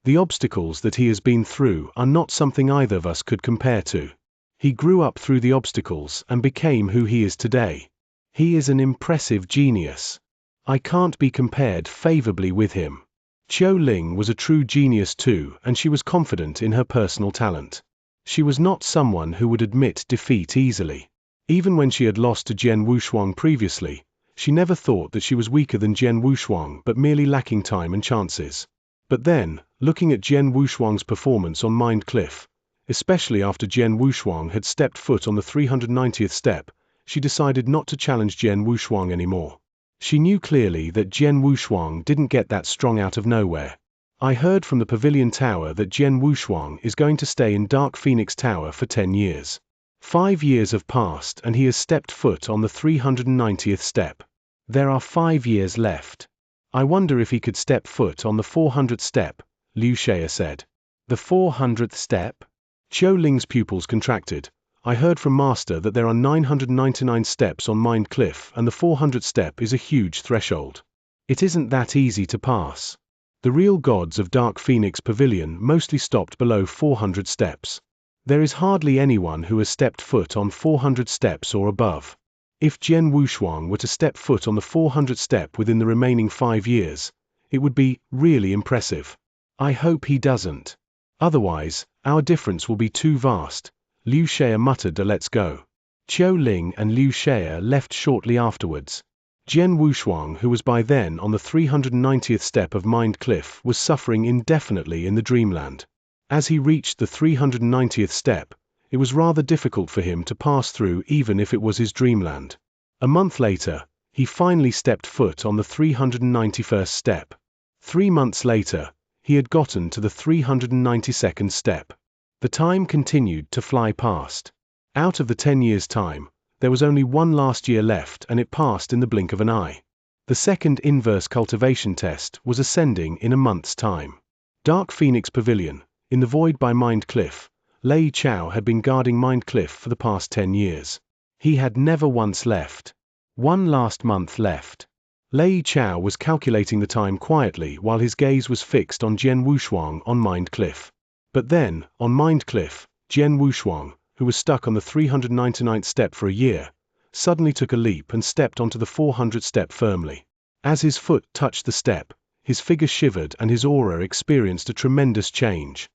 The obstacles that he has been through are not something either of us could compare to. He grew up through the obstacles and became who he is today. He is an impressive genius. I can't be compared favorably with him. Qiu Ling was a true genius too, and she was confident in her personal talent. She was not someone who would admit defeat easily. Even when she had lost to Jian Wushuang previously, she never thought that she was weaker than Jian Wushuang but merely lacking time and chances. But then, looking at Jian Wushuang's performance on Mind Cliff, especially after Jian Wushuang had stepped foot on the 390th step, she decided not to challenge Jian Wushuang anymore. She knew clearly that Jian Wushuang didn't get that strong out of nowhere. I heard from the Pavilion Tower that Jian Wushuang is going to stay in Dark Phoenix Tower for 10 years. 5 years have passed and he has stepped foot on the 390th step. There are 5 years left. I wonder if he could step foot on the 400th step, Liu Xia said. The 400th step? Qiu Ling's pupils contracted. I heard from Master that there are 999 steps on Mind Cliff and the 400th step is a huge threshold. It isn't that easy to pass. The real gods of Dark Phoenix Pavilion mostly stopped below 400 steps. There is hardly anyone who has stepped foot on 400 steps or above. If Jian Wushuang were to step foot on the 400th step within the remaining 5 years, it would be really impressive. I hope he doesn't. Otherwise, our difference will be too vast. Liu Xia muttered a "let's go." Qiu Ling and Liu Xia left shortly afterwards. Jian Wushuang, who was by then on the 390th step of Mind Cliff, was suffering indefinitely in the dreamland. As he reached the 390th step, it was rather difficult for him to pass through even if it was his dreamland. A month later, he finally stepped foot on the 391st step. 3 months later, he had gotten to the 392nd step. The time continued to fly past. Out of the 10 years' time, there was only one last year left and it passed in the blink of an eye. The second inverse cultivation test was ascending in a month's time. Dark Phoenix Pavilion, in the void by Mind Cliff, Lei Chao had been guarding Mind Cliff for the past 10 years. He had never once left. One last month left. Lei Chao was calculating the time quietly while his gaze was fixed on Jian Wushuang on Mind Cliff. But then, on Mind Cliff, Jian Wushuang, who was stuck on the 399th step for a year, suddenly took a leap and stepped onto the 400th step firmly. As his foot touched the step, his figure shivered and his aura experienced a tremendous change.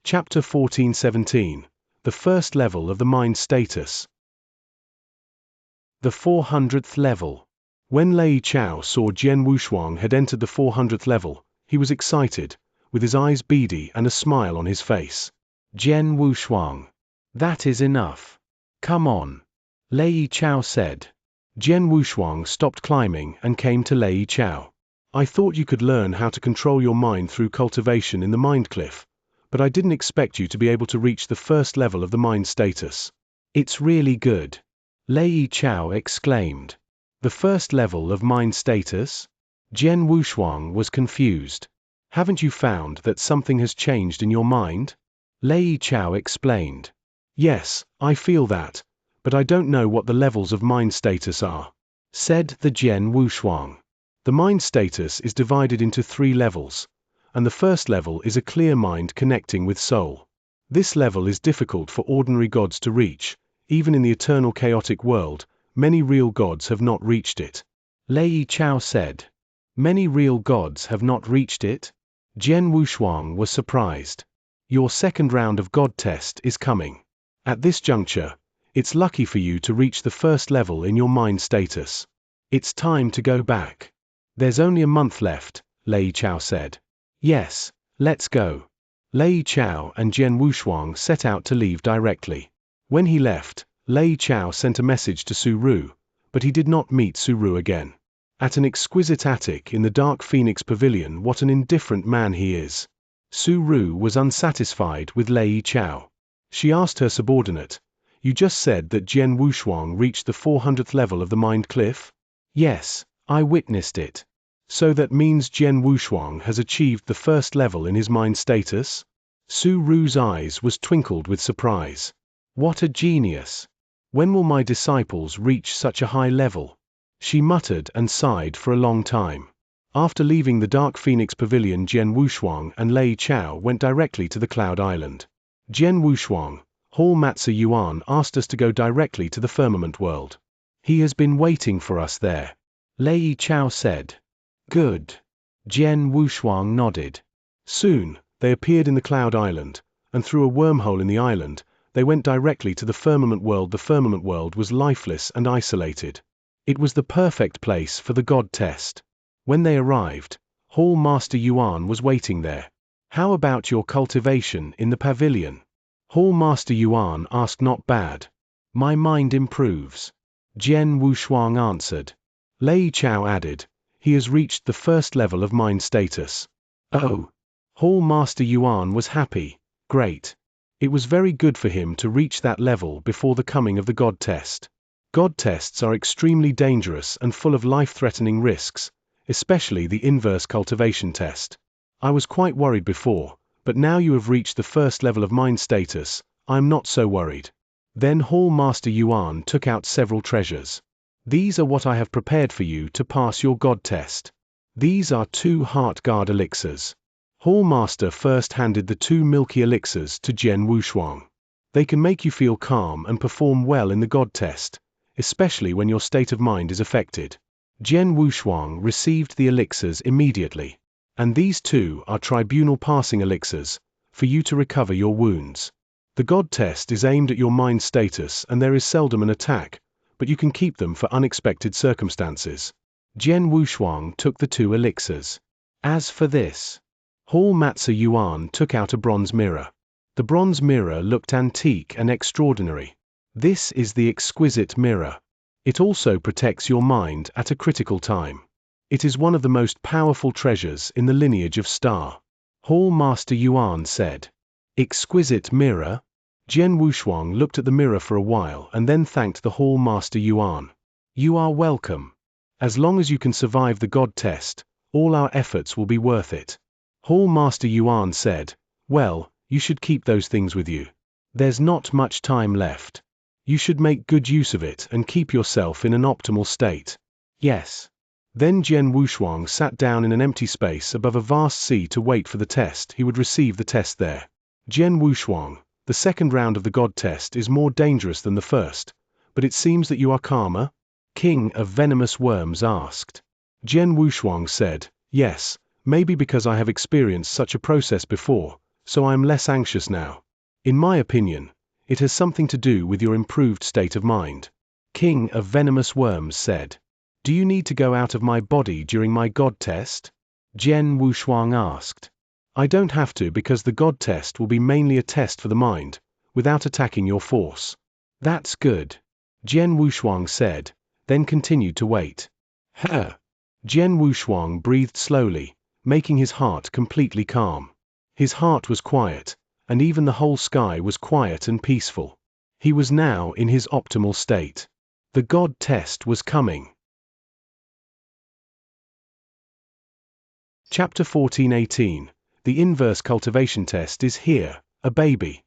Chapter 14:17. The first level of the mind status. The 400th level. When Lei Chao saw Jian Wushuang had entered the 400th level, he was excited, with his eyes beady and a smile on his face. Jian Wushuang. That is enough. Come on. Lei Chao said. Jian Wushuang stopped climbing and came to Lei Chao. I thought you could learn how to control your mind through cultivation in the Mind Cliff, but I didn't expect you to be able to reach the first level of the mind status. It's really good. Lei Chao exclaimed. The first level of mind status? Jian Wushuang was confused. Haven't you found that something has changed in your mind? Lei Chao explained. Yes, I feel that, but I don't know what the levels of mind status are, said the Jian Wushuang. The mind status is divided into 3 levels, and the first level is a clear mind connecting with soul. This level is difficult for ordinary gods to reach. Even in the eternal chaotic world, many real gods have not reached it. Lei Chao said. Many real gods have not reached it? Jian Wushuang was surprised. Your second round of god test is coming. At this juncture, it's lucky for you to reach the first level in your mind status. It's time to go back. There's only a month left, Lei Chao said. Yes, let's go. Lei Chao and Jian Wushuang set out to leave directly. When he left, Lei Chao sent a message to Su Ru, but he did not meet Su Ru again. At an exquisite attic in the Dark Phoenix Pavilion, what an indifferent man he is. Su Ru was unsatisfied with Lei Chao. She asked her subordinate, You just said that Jian Wushuang reached the 400th level of the Mind Cliff? Yes, I witnessed it. So that means Jian Wushuang has achieved the first level in his mind status? Su Ru's eyes was twinkled with surprise. What a genius! When will my disciples reach such a high level? She muttered and sighed for a long time. After leaving the Dark Phoenix Pavilion, Jian Wushuang and Lei Chao went directly to the Cloud Island. Jian Wushuang, Hall Matza Yuan asked us to go directly to the Firmament World. He has been waiting for us there. Lei Chao said. Good. Jian Wushuang nodded. Soon, they appeared in the Cloud Island, and through a wormhole in the island, they went directly to the Firmament World. The Firmament World was lifeless and isolated. It was the perfect place for the God test. When they arrived, Hall Master Yuan was waiting there. How about your cultivation in the pavilion? Hall Master Yuan asked. Not bad. My mind improves. Jian Wushuang answered. Lei Chao added, he has reached the first level of mind status. Oh. Hall Master Yuan was happy. Great. It was very good for him to reach that level before the coming of the God test. God tests are extremely dangerous and full of life-threatening risks, especially the inverse cultivation test. I was quite worried before, but now you have reached the first level of mind status, I am not so worried. Then Hall Master Yuan took out several treasures. These are what I have prepared for you to pass your God test. These are 2 Heart Guard elixirs. Hall Master first handed the 2 milky elixirs to Jian Wushuang. They can make you feel calm and perform well in the God test, especially when your state of mind is affected. Jian Wushuang received the elixirs immediately. And these 2 are tribunal passing elixirs, for you to recover your wounds. The God test is aimed at your mind status and there is seldom an attack, but you can keep them for unexpected circumstances. Jian Wushuang took the 2 elixirs. As for this, Hall Master Yuan took out a bronze mirror. The bronze mirror looked antique and extraordinary. This is the exquisite mirror. It also protects your mind at a critical time. It is one of the most powerful treasures in the lineage of Star. Hall Master Yuan said. Exquisite mirror? Jian Wushuang looked at the mirror for a while and then thanked the Hall Master Yuan. You are welcome. As long as you can survive the God test, all our efforts will be worth it. Hall Master Yuan said, well, you should keep those things with you. There's not much time left. You should make good use of it and keep yourself in an optimal state. Yes. Then Jian Wushuang sat down in an empty space above a vast sea to wait for the test. He would receive the test there. Jian Wushuang, the second round of the God test is more dangerous than the first, but it seems that you are calmer? King of Venomous Worms asked. Jian Wushuang said, yes, maybe because I have experienced such a process before, so I am less anxious now. In my opinion, it has something to do with your improved state of mind. King of Venomous Worms said. Do you need to go out of my body during my God test? Jian Wushuang asked. I don't have to because the God test will be mainly a test for the mind, without attacking your force. That's good. Jian Wushuang said, then continued to wait. Jian Wushuang breathed slowly, making his heart completely calm. His heart was quiet, and even the whole sky was quiet and peaceful. He was now in his optimal state. The God test was coming. Chapter 14:18. The inverse cultivation test is here, a baby.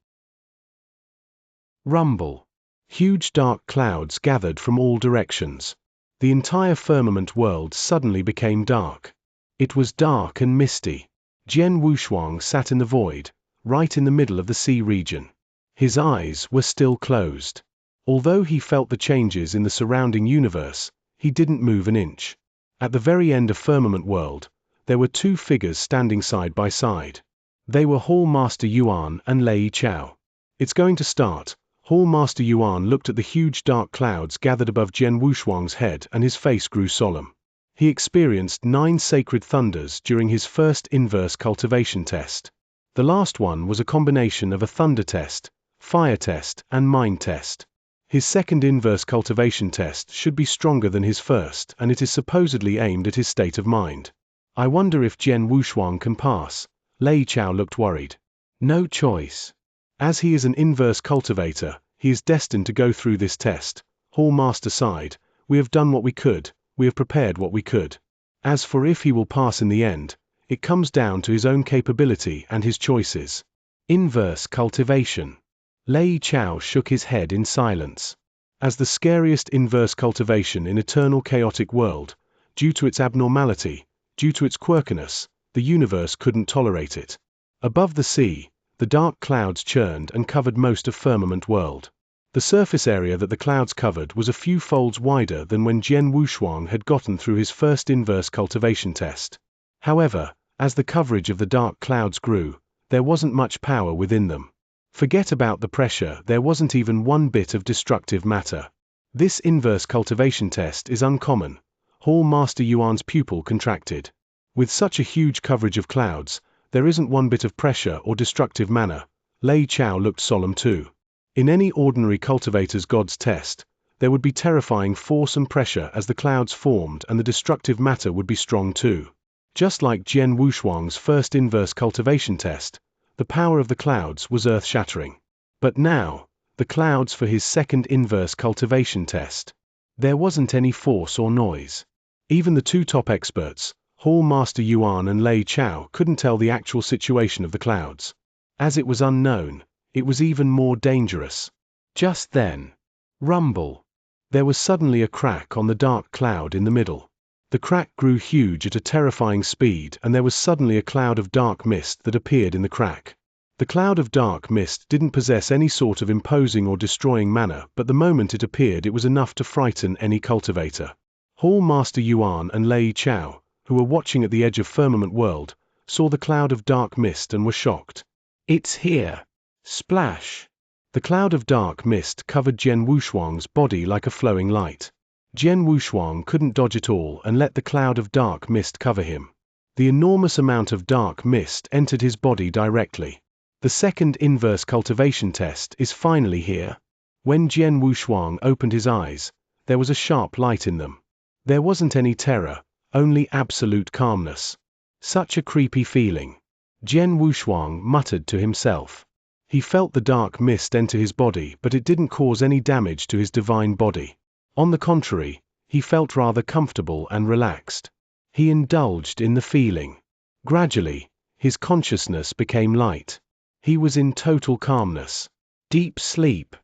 Rumble. Huge dark clouds gathered from all directions. The entire firmament world suddenly became dark. It was dark and misty. Jian Wushuang sat in the void, right in the middle of the sea region. His eyes were still closed. Although he felt the changes in the surrounding universe, he didn't move an inch. At the very end of firmament world, there were 2 figures standing side by side. They were Hall Master Yuan and Lei Chao. It's going to start. Hall Master Yuan looked at the huge dark clouds gathered above Jian Wushuang's head and his face grew solemn. He experienced 9 sacred thunders during his first inverse cultivation test. The last one was a combination of a thunder test, fire test, and mind test. His second inverse cultivation test should be stronger than his first, and it is supposedly aimed at his state of mind. I wonder if Jian Wushuang can pass. Lei Chao looked worried. No choice. As he is an inverse cultivator, he is destined to go through this test. Hall Master sighed. We have done what we could, we have prepared what we could. As for if he will pass in the end, it comes down to his own capability and his choices. Inverse cultivation. Lei Chao shook his head in silence. As the scariest inverse cultivation in eternal chaotic world, due to its abnormality, due to its quirkiness, the universe couldn't tolerate it. Above the sea, the dark clouds churned and covered most of firmament world. The surface area that the clouds covered was a few folds wider than when Jian Wushuang had gotten through his first inverse cultivation test. However, as the coverage of the dark clouds grew, there wasn't much power within them. Forget about the pressure, there wasn't even one bit of destructive matter. This inverse cultivation test is uncommon. Hall Master Yuan's pupil contracted. With such a huge coverage of clouds, there isn't one bit of pressure or destructive manner. Lei Chao looked solemn too. In any ordinary cultivator's God's test, there would be terrifying force and pressure as the clouds formed and the destructive matter would be strong too. Just like Jian Wushuang's first inverse cultivation test, the power of the clouds was earth-shattering. But now, the clouds for his second inverse cultivation test. There wasn't any force or noise. Even the 2 top experts, Hall Master Yuan and Lei Chao, couldn't tell the actual situation of the clouds. As it was unknown, it was even more dangerous. Just then, rumble. There was suddenly a crack on the dark cloud in the middle. The crack grew huge at a terrifying speed, and there was suddenly a cloud of dark mist that appeared in the crack. The cloud of dark mist didn't possess any sort of imposing or destroying manner, but the moment it appeared it was enough to frighten any cultivator. Hall Master Yuan and Lei Chao, who were watching at the edge of Firmament World, saw the cloud of dark mist and were shocked. "It's here!" Splash! The cloud of dark mist covered Jian Wushuang's body like a flowing light. Jian Wushuang couldn't dodge it all and let the cloud of dark mist cover him. The enormous amount of dark mist entered his body directly. The second inverse cultivation test is finally here. When Jian Wushuang opened his eyes, there was a sharp light in them. There wasn't any terror, only absolute calmness. Such a creepy feeling. Jian Wushuang muttered to himself. He felt the dark mist enter his body, but it didn't cause any damage to his divine body. On the contrary, he felt rather comfortable and relaxed. He indulged in the feeling. Gradually, his consciousness became light. He was in total calmness. Deep sleep.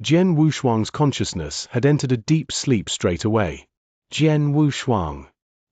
Jian Wushuang's consciousness had entered a deep sleep straight away. Jian Wushuang.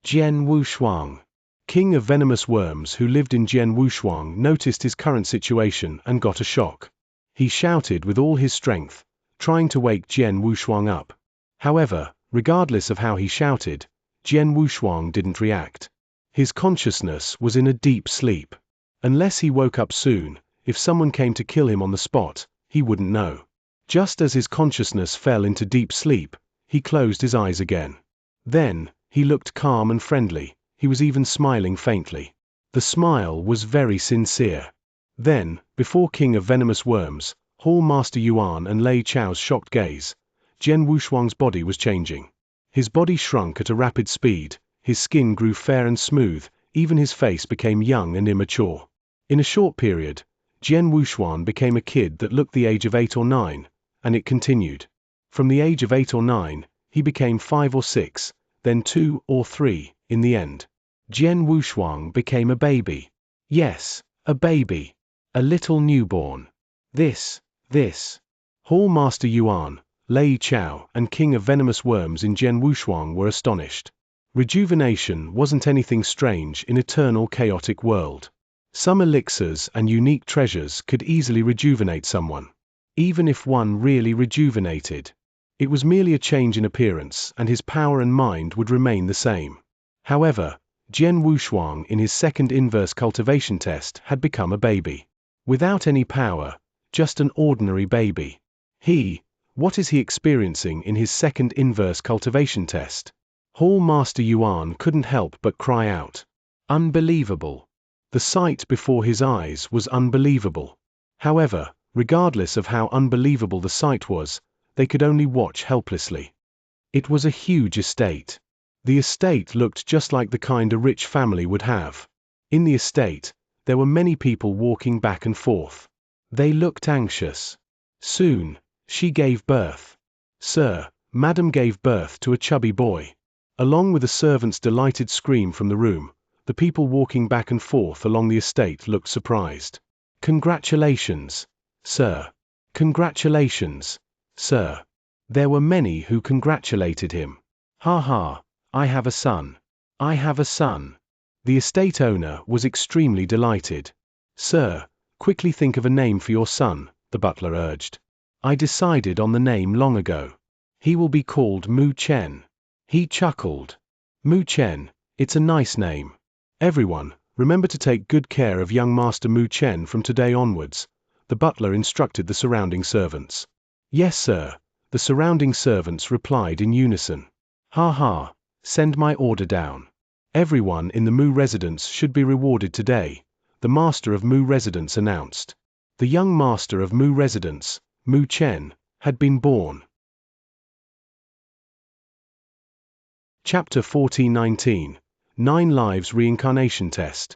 Jian Wushuang. King of Venomous Worms who lived in Jian Wushuang noticed his current situation and got a shock. He shouted with all his strength, trying to wake Jian Wushuang up. However, regardless of how he shouted, Jian Wushuang didn't react. His consciousness was in a deep sleep. Unless he woke up soon, if someone came to kill him on the spot, he wouldn't know. Just as his consciousness fell into deep sleep, he closed his eyes again. Then, he looked calm and friendly, he was even smiling faintly. The smile was very sincere. Then, before King of Venomous Worms, Hall Master Yuan and Lei Chao's shocked gaze, Jian Wushuang's body was changing. His body shrunk at a rapid speed, his skin grew fair and smooth, even his face became young and immature. In a short period, Jian Wushuang became a kid that looked the age of 8 or 9, and it continued. From the age of 8 or 9, he became 5 or 6, then 2 or 3, in the end. Jian Wushuang became a baby. Yes, a baby. A little newborn. This. Hall Master Yuan, Lei Chao, and King of Venomous Worms in Jian Wushuang were astonished. Rejuvenation wasn't anything strange in eternal chaotic world. Some elixirs and unique treasures could easily rejuvenate someone. Even if one really rejuvenated, it was merely a change in appearance and his power and mind would remain the same. However, Jian Wushuang in his second inverse cultivation test had become a baby. Without any power, just an ordinary baby. What is he experiencing in his second inverse cultivation test? Hall Master Yuan couldn't help but cry out. Unbelievable. The sight before his eyes was unbelievable. However, regardless of how unbelievable the sight was, they could only watch helplessly. It was a huge estate. The estate looked just like the kind a rich family would have. In the estate, there were many people walking back and forth. They looked anxious. Soon, she gave birth. Sir, Madam gave birth to a chubby boy. Along with the servant's delighted scream from the room, the people walking back and forth along the estate looked surprised. Congratulations, sir. Congratulations, sir. There were many who congratulated him. Ha ha, I have a son. I have a son. The estate owner was extremely delighted. Sir, quickly think of a name for your son, the butler urged. I decided on the name long ago. He will be called Mu Chen. He chuckled. Mu Chen, it's a nice name. Everyone, remember to take good care of young Master Mu Chen from today onwards, the butler instructed the surrounding servants. Yes, sir, the surrounding servants replied in unison. Ha ha, send my order down. Everyone in the Mu residence should be rewarded today, the master of Mu residence announced. The young master of Mu residence, Mu Chen, had been born. Chapter 1419, 9 Lives Reincarnation Test.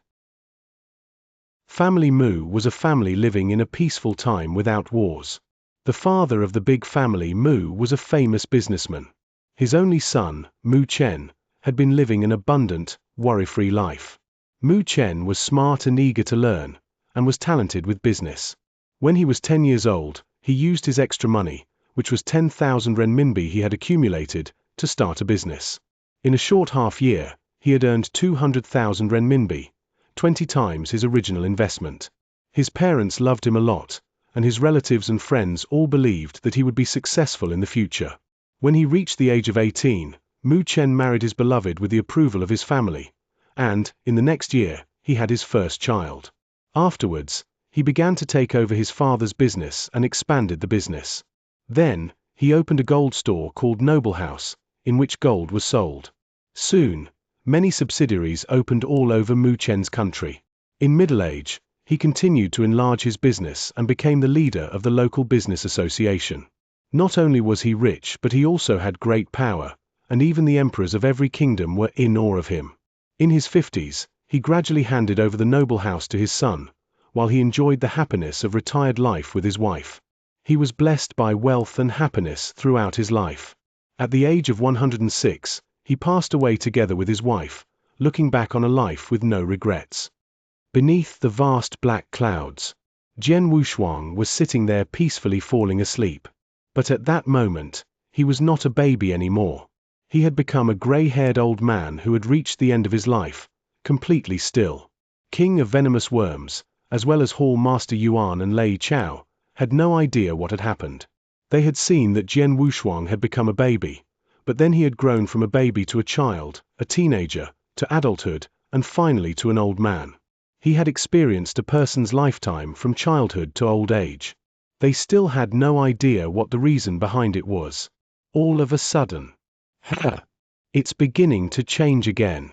Family Mu was a family living in a peaceful time without wars. The father of the big family Mu was a famous businessman. His only son, Mu Chen, had been living an abundant, worry-free life. Mu Chen was smart and eager to learn, and was talented with business. When he was 10 years old, he used his extra money, which was 10,000 renminbi he had accumulated, to start a business. In a short half-year, he had earned 200,000 renminbi, 20 times his original investment. His parents loved him a lot, and his relatives and friends all believed that he would be successful in the future. When he reached the age of 18, Mu Chen married his beloved with the approval of his family, and, in the next year, he had his first child. Afterwards, he began to take over his father's business and expanded the business. Then, he opened a gold store called Noble House, in which gold was sold. Soon, many subsidiaries opened all over Mu Chen's country. In middle age, he continued to enlarge his business and became the leader of the local business association. Not only was he rich, but he also had great power, and even the emperors of every kingdom were in awe of him. In his 50s, he gradually handed over the noble house to his son, while he enjoyed the happiness of retired life with his wife. He was blessed by wealth and happiness throughout his life. At the age of 106, he passed away together with his wife, looking back on a life with no regrets. Beneath the vast black clouds, Jian Wushuang was sitting there peacefully falling asleep. But at that moment, he was not a baby anymore. He had become a gray-haired old man who had reached the end of his life, completely still. King of Venomous Worms, as well as Hall Master Yuan and Lei Chao, had no idea what had happened. They had seen that Jian Wushuang had become a baby, but then he had grown from a baby to a child, a teenager, to adulthood, and finally to an old man. He had experienced a person's lifetime from childhood to old age. They still had no idea what the reason behind it was. All of a sudden, it's beginning to change again.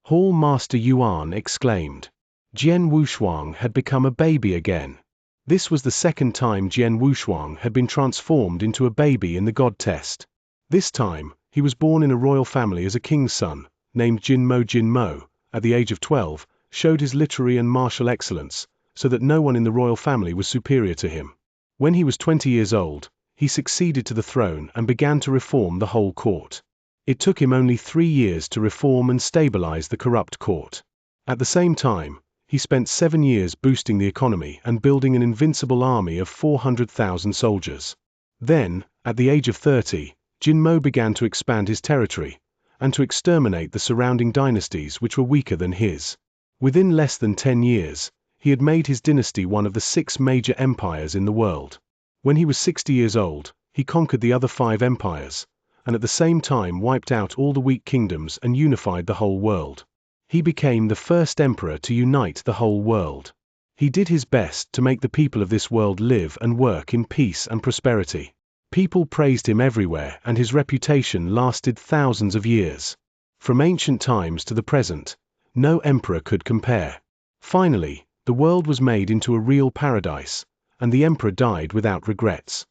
Hall Master Yuan exclaimed. Jian Wushuang had become a baby again. This was the second time Jian Wushuang had been transformed into a baby in the God test. This time, he was born in a royal family as a king's son, named Jinmo Jinmo, at the age of 12, showed his literary and martial excellence, so that no one in the royal family was superior to him. When he was 20 years old, he succeeded to the throne and began to reform the whole court. It took him only 3 years to reform and stabilize the corrupt court. At the same time, he spent 7 years boosting the economy and building an invincible army of 400,000 soldiers. Then, at the age of 30, Jinmo began to expand his territory, and to exterminate the surrounding dynasties which were weaker than his. Within less than 10 years, he had made his dynasty one of the 6 major empires in the world. When he was 60 years old, he conquered the other 5 empires, and at the same time wiped out all the weak kingdoms and unified the whole world. He became the first emperor to unite the whole world. He did his best to make the people of this world live and work in peace and prosperity. People praised him everywhere, and his reputation lasted thousands of years. From ancient times to the present, no emperor could compare. Finally, the world was made into a real paradise, and the emperor died without regrets.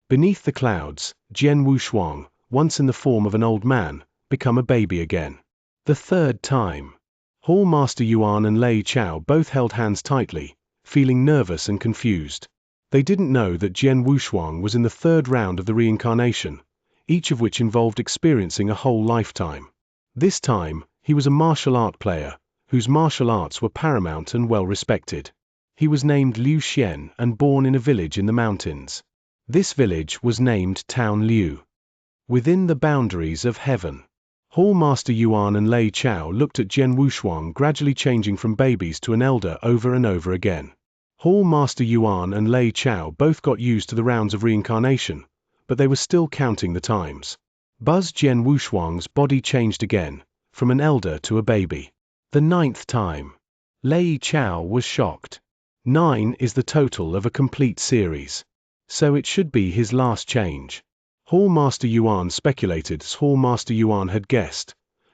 Beneath the clouds, Jian Wushuang, once in the form of an old man, became a baby again. The third time. Hall Master Yuan and Lei Chao both held hands tightly, feeling nervous and confused. They didn't know that Jian Wushuang was in the 3rd round of the reincarnation, each of which involved experiencing a whole lifetime. This time, he was a martial art player, whose martial arts were paramount and well respected. He was named Liu Xian and born in a village in the mountains. This village was named Town Liu. Within the boundaries of heaven. Hall Master Yuan and Lei Chao looked at Jian Wushuang gradually changing from babies to an elder over and over again. Hall Master Yuan and Lei Chao both got used to the rounds of reincarnation, but they were still counting the times. Buzz Jian Wushuang's body changed again, from an elder to a baby. The 9th time. Lei Chao was shocked. 9 is the total of a complete series. So it should be his last change. Hall Master Yuan speculated as Hall Master Yuan had guessed.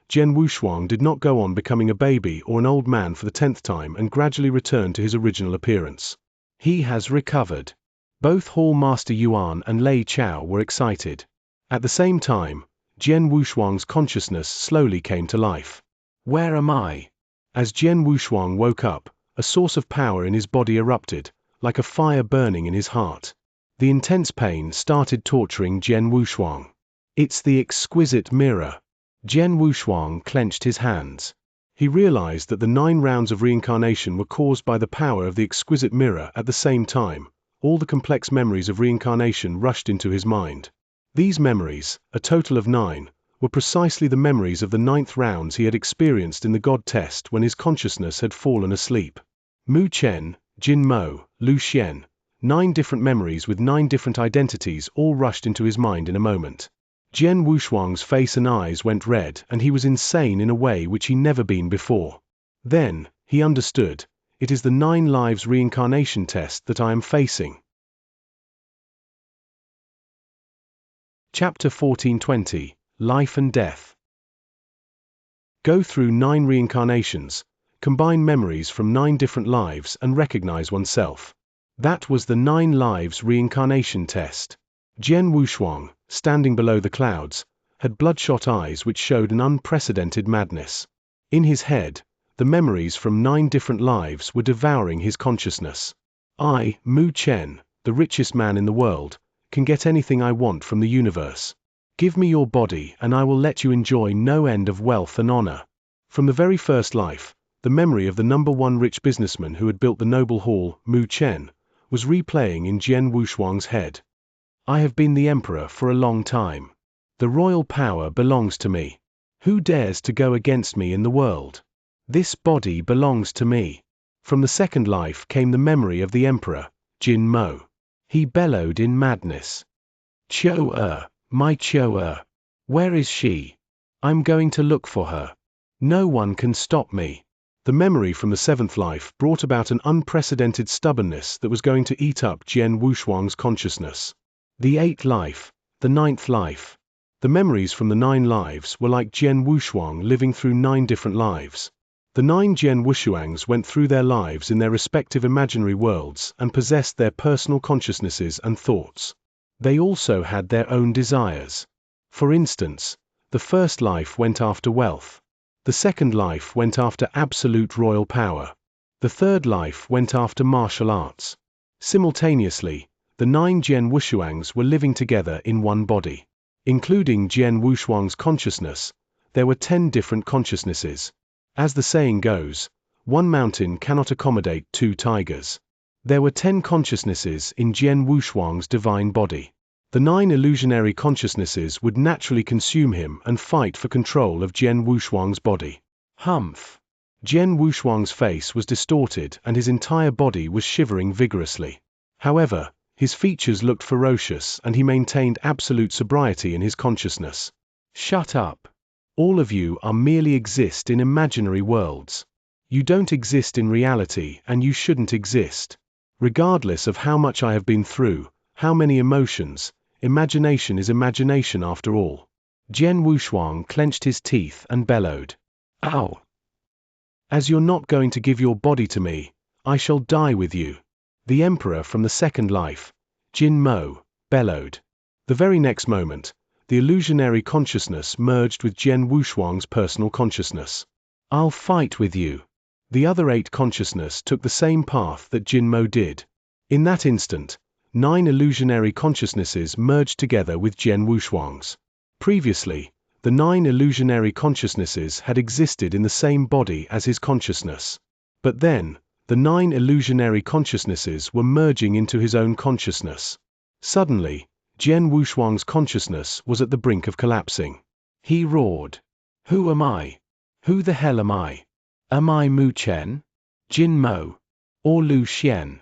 Jian Wushuang did not go on becoming a baby or an old man for the 10th time and gradually returned to his original appearance. He has recovered. Both Hall Master Yuan and Lei Chao were excited. At the same time, Jian Wushuang's consciousness slowly came to life. Where am I? As Jian Wushuang woke up, a source of power in his body erupted, like a fire burning in his heart. The intense pain started torturing Jian Wushuang. It's the exquisite mirror. Jian Wushuang clenched his hands. He realized that the 9 rounds of reincarnation were caused by the power of the exquisite mirror at the same time, all the complex memories of reincarnation rushed into his mind. These memories, a total of 9, were precisely the memories of the 9th rounds he had experienced in the God test when his consciousness had fallen asleep. Mu Chen, Jin Mo, Lu Xian, 9 different memories with 9 different identities all rushed into his mind in a moment. Jian Wushuang's face and eyes went red, and he was insane in a way which he never been before. Then, he understood. It is the 9 lives reincarnation test that I am facing. Chapter 1420, Life and Death. Go through 9 reincarnations, combine memories from 9 different lives and recognize oneself. That was the 9 lives reincarnation test. Jian Wushuang, standing below the clouds, had bloodshot eyes which showed an unprecedented madness. In his head, the memories from 9 different lives were devouring his consciousness. I, Mu Chen, the richest man in the world, can get anything I want from the universe. Give me your body and I will let you enjoy no end of wealth and honor. From the very first life, the memory of the #1 rich businessman who had built the noble hall, Mu Chen, was replaying in Jian Wushuang's head. I have been the emperor for a long time. The royal power belongs to me. Who dares to go against me in the world? This body belongs to me. From the second life came the memory of the emperor, Jin Mo. He bellowed in madness. Chou-er, my Chou-er. Where is she? I'm going to look for her. No one can stop me. The memory from the 7th life brought about an unprecedented stubbornness that was going to eat up Jian Wushuang's consciousness. The 8th life, the 9th life. The memories from the 9 lives were like Jian Wushuang living through 9 different lives. The 9 Jian Wushuangs went through their lives in their respective imaginary worlds and possessed their personal consciousnesses and thoughts. They also had their own desires. For instance, the first life went after wealth. The second life went after absolute royal power. The third life went after martial arts. Simultaneously, the 9 Jian Wushuangs were living together in one body. Including Jian Wushuang's consciousness, there were 10 different consciousnesses. As the saying goes, one mountain cannot accommodate 2 tigers. There were 10 consciousnesses in Jian Wushuang's divine body. The 9 illusionary consciousnesses would naturally consume him and fight for control of Jian Wushuang's body. Humph! Jian Wushuang's face was distorted and his entire body was shivering vigorously. However, his features looked ferocious and he maintained absolute sobriety in his consciousness. Shut up! All of you are merely exist in imaginary worlds. You don't exist in reality and you shouldn't exist. Regardless of how much I have been through, how many emotions, imagination is imagination after all. Jian Wushuang clenched his teeth and bellowed. Ow! As you're not going to give your body to me, I shall die with you. The emperor from the second life, Jin Mo, bellowed. The very next moment, the illusionary consciousness merged with Jian Wushuang's personal consciousness. I'll fight with you. The other 8 consciousness took the same path that Jin Mo did. In that instant, 9 illusionary consciousnesses merged together with Jian Wushuang's. Previously, the 9 illusionary consciousnesses had existed in the same body as his consciousness. But then, the 9 illusionary consciousnesses were merging into his own consciousness. Suddenly, Jian Wushuang's consciousness was at the brink of collapsing. He roared. Who am I? Who the hell am I? Am I Mu Chen? Jin Mo? Or Lu Xian?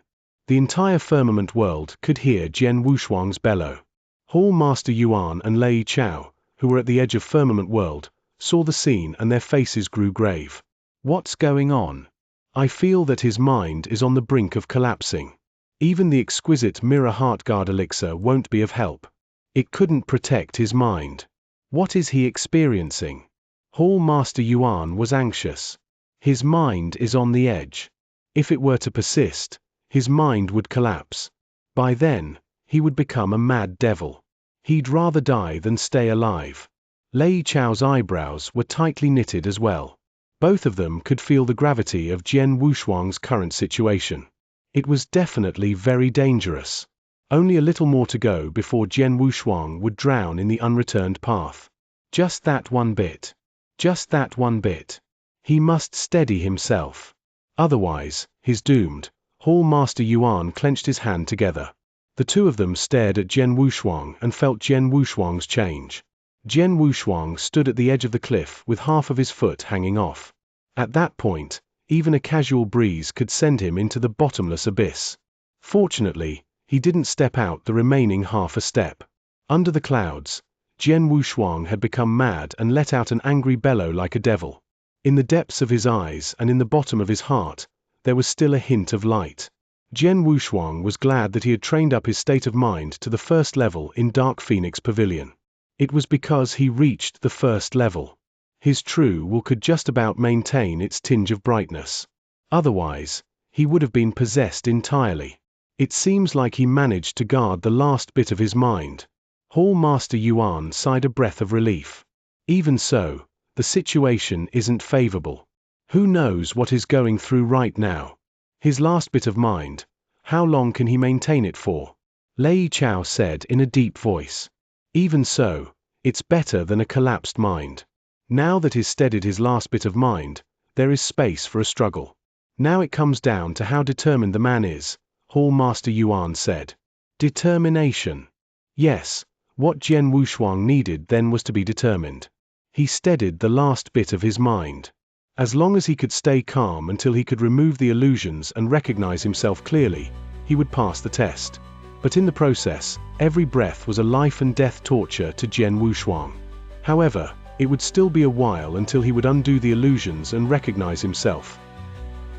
The entire firmament world could hear Jian Wushuang's bellow. Hall Master Yuan and Lei Chao, who were at the edge of firmament world, saw the scene and their faces grew grave. What's going on? I feel that his mind is on the brink of collapsing. Even the exquisite Mirror Heart Guard elixir won't be of help. It couldn't protect his mind. What is he experiencing? Hall Master Yuan was anxious. His mind is on the edge. If it were to persist, his mind would collapse. By then, he would become a mad devil. He'd rather die than stay alive. Lei Chao's eyebrows were tightly knitted as well. Both of them could feel the gravity of Jian Wushuang's current situation. It was definitely very dangerous. Only a little more to go before Jian Wushuang would drown in the unreturned path. Just that one bit. Just that one bit. He must steady himself. Otherwise, he's doomed. Hall Master Yuan clenched his hand together. The two of them stared at Jian Wushuang and felt Jian Wushuang's change. Jian Wushuang stood at the edge of the cliff with half of his foot hanging off. At that point, even a casual breeze could send him into the bottomless abyss. Fortunately, he didn't step out the remaining half a step. Under the clouds, Jian Wushuang had become mad and let out an angry bellow like a devil. In the depths of his eyes and in the bottom of his heart, there was still a hint of light. Jian Wushuang was glad that he had trained up his state of mind to the first level in Dark Phoenix Pavilion. It was because he reached the first level. His true will could just about maintain its tinge of brightness. Otherwise, he would have been possessed entirely. It seems like he managed to guard the last bit of his mind. Hall Master Yuan sighed a breath of relief. Even so, the situation isn't favorable. Who knows what he's going through right now? His last bit of mind, how long can he maintain it for? Lei Chao said in a deep voice. Even so, it's better than a collapsed mind. Now that he's steadied his last bit of mind, there is space for a struggle. Now it comes down to how determined the man is, Hall Master Yuan said. Determination. Yes, what Jian Wushuang needed then was to be determined. He steadied the last bit of his mind. As long as he could stay calm until he could remove the illusions and recognize himself clearly, he would pass the test. But in the process, every breath was a life and death torture to Jian Wushuang. However, it would still be a while until he would undo the illusions and recognize himself.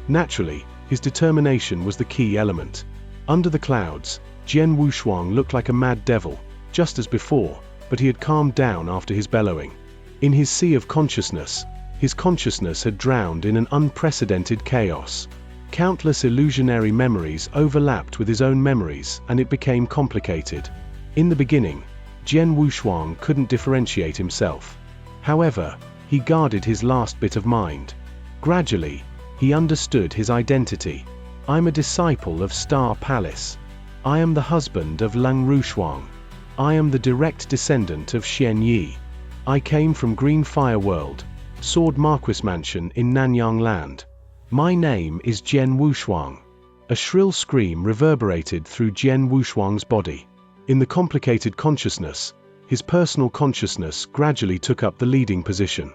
Naturally, his determination was the key element. Under the clouds, Jian Wushuang looked like a mad devil, just as before, but he had calmed down after his bellowing. In his sea of consciousness, his consciousness had drowned in an unprecedented chaos. Countless illusionary memories overlapped with his own memories, and it became complicated. In the beginning, Jian Wushuang couldn't differentiate himself. However, he guarded his last bit of mind. Gradually, he understood his identity. I'm a disciple of Star Palace. I am the husband of Lang Rushuang. I am the direct descendant of Xianxia. I came from Green Fire World, Sword Marquis Mansion in Nanyang Land. My name is Jian Wushuang. A shrill scream reverberated through Jian Wushuang's body. In the complicated consciousness, his personal consciousness gradually took up the leading position.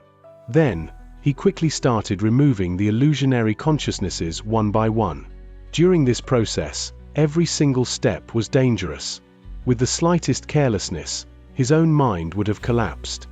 Then, he quickly started removing the illusionary consciousnesses one by one. During this process, every single step was dangerous. With the slightest carelessness, his own mind would have collapsed.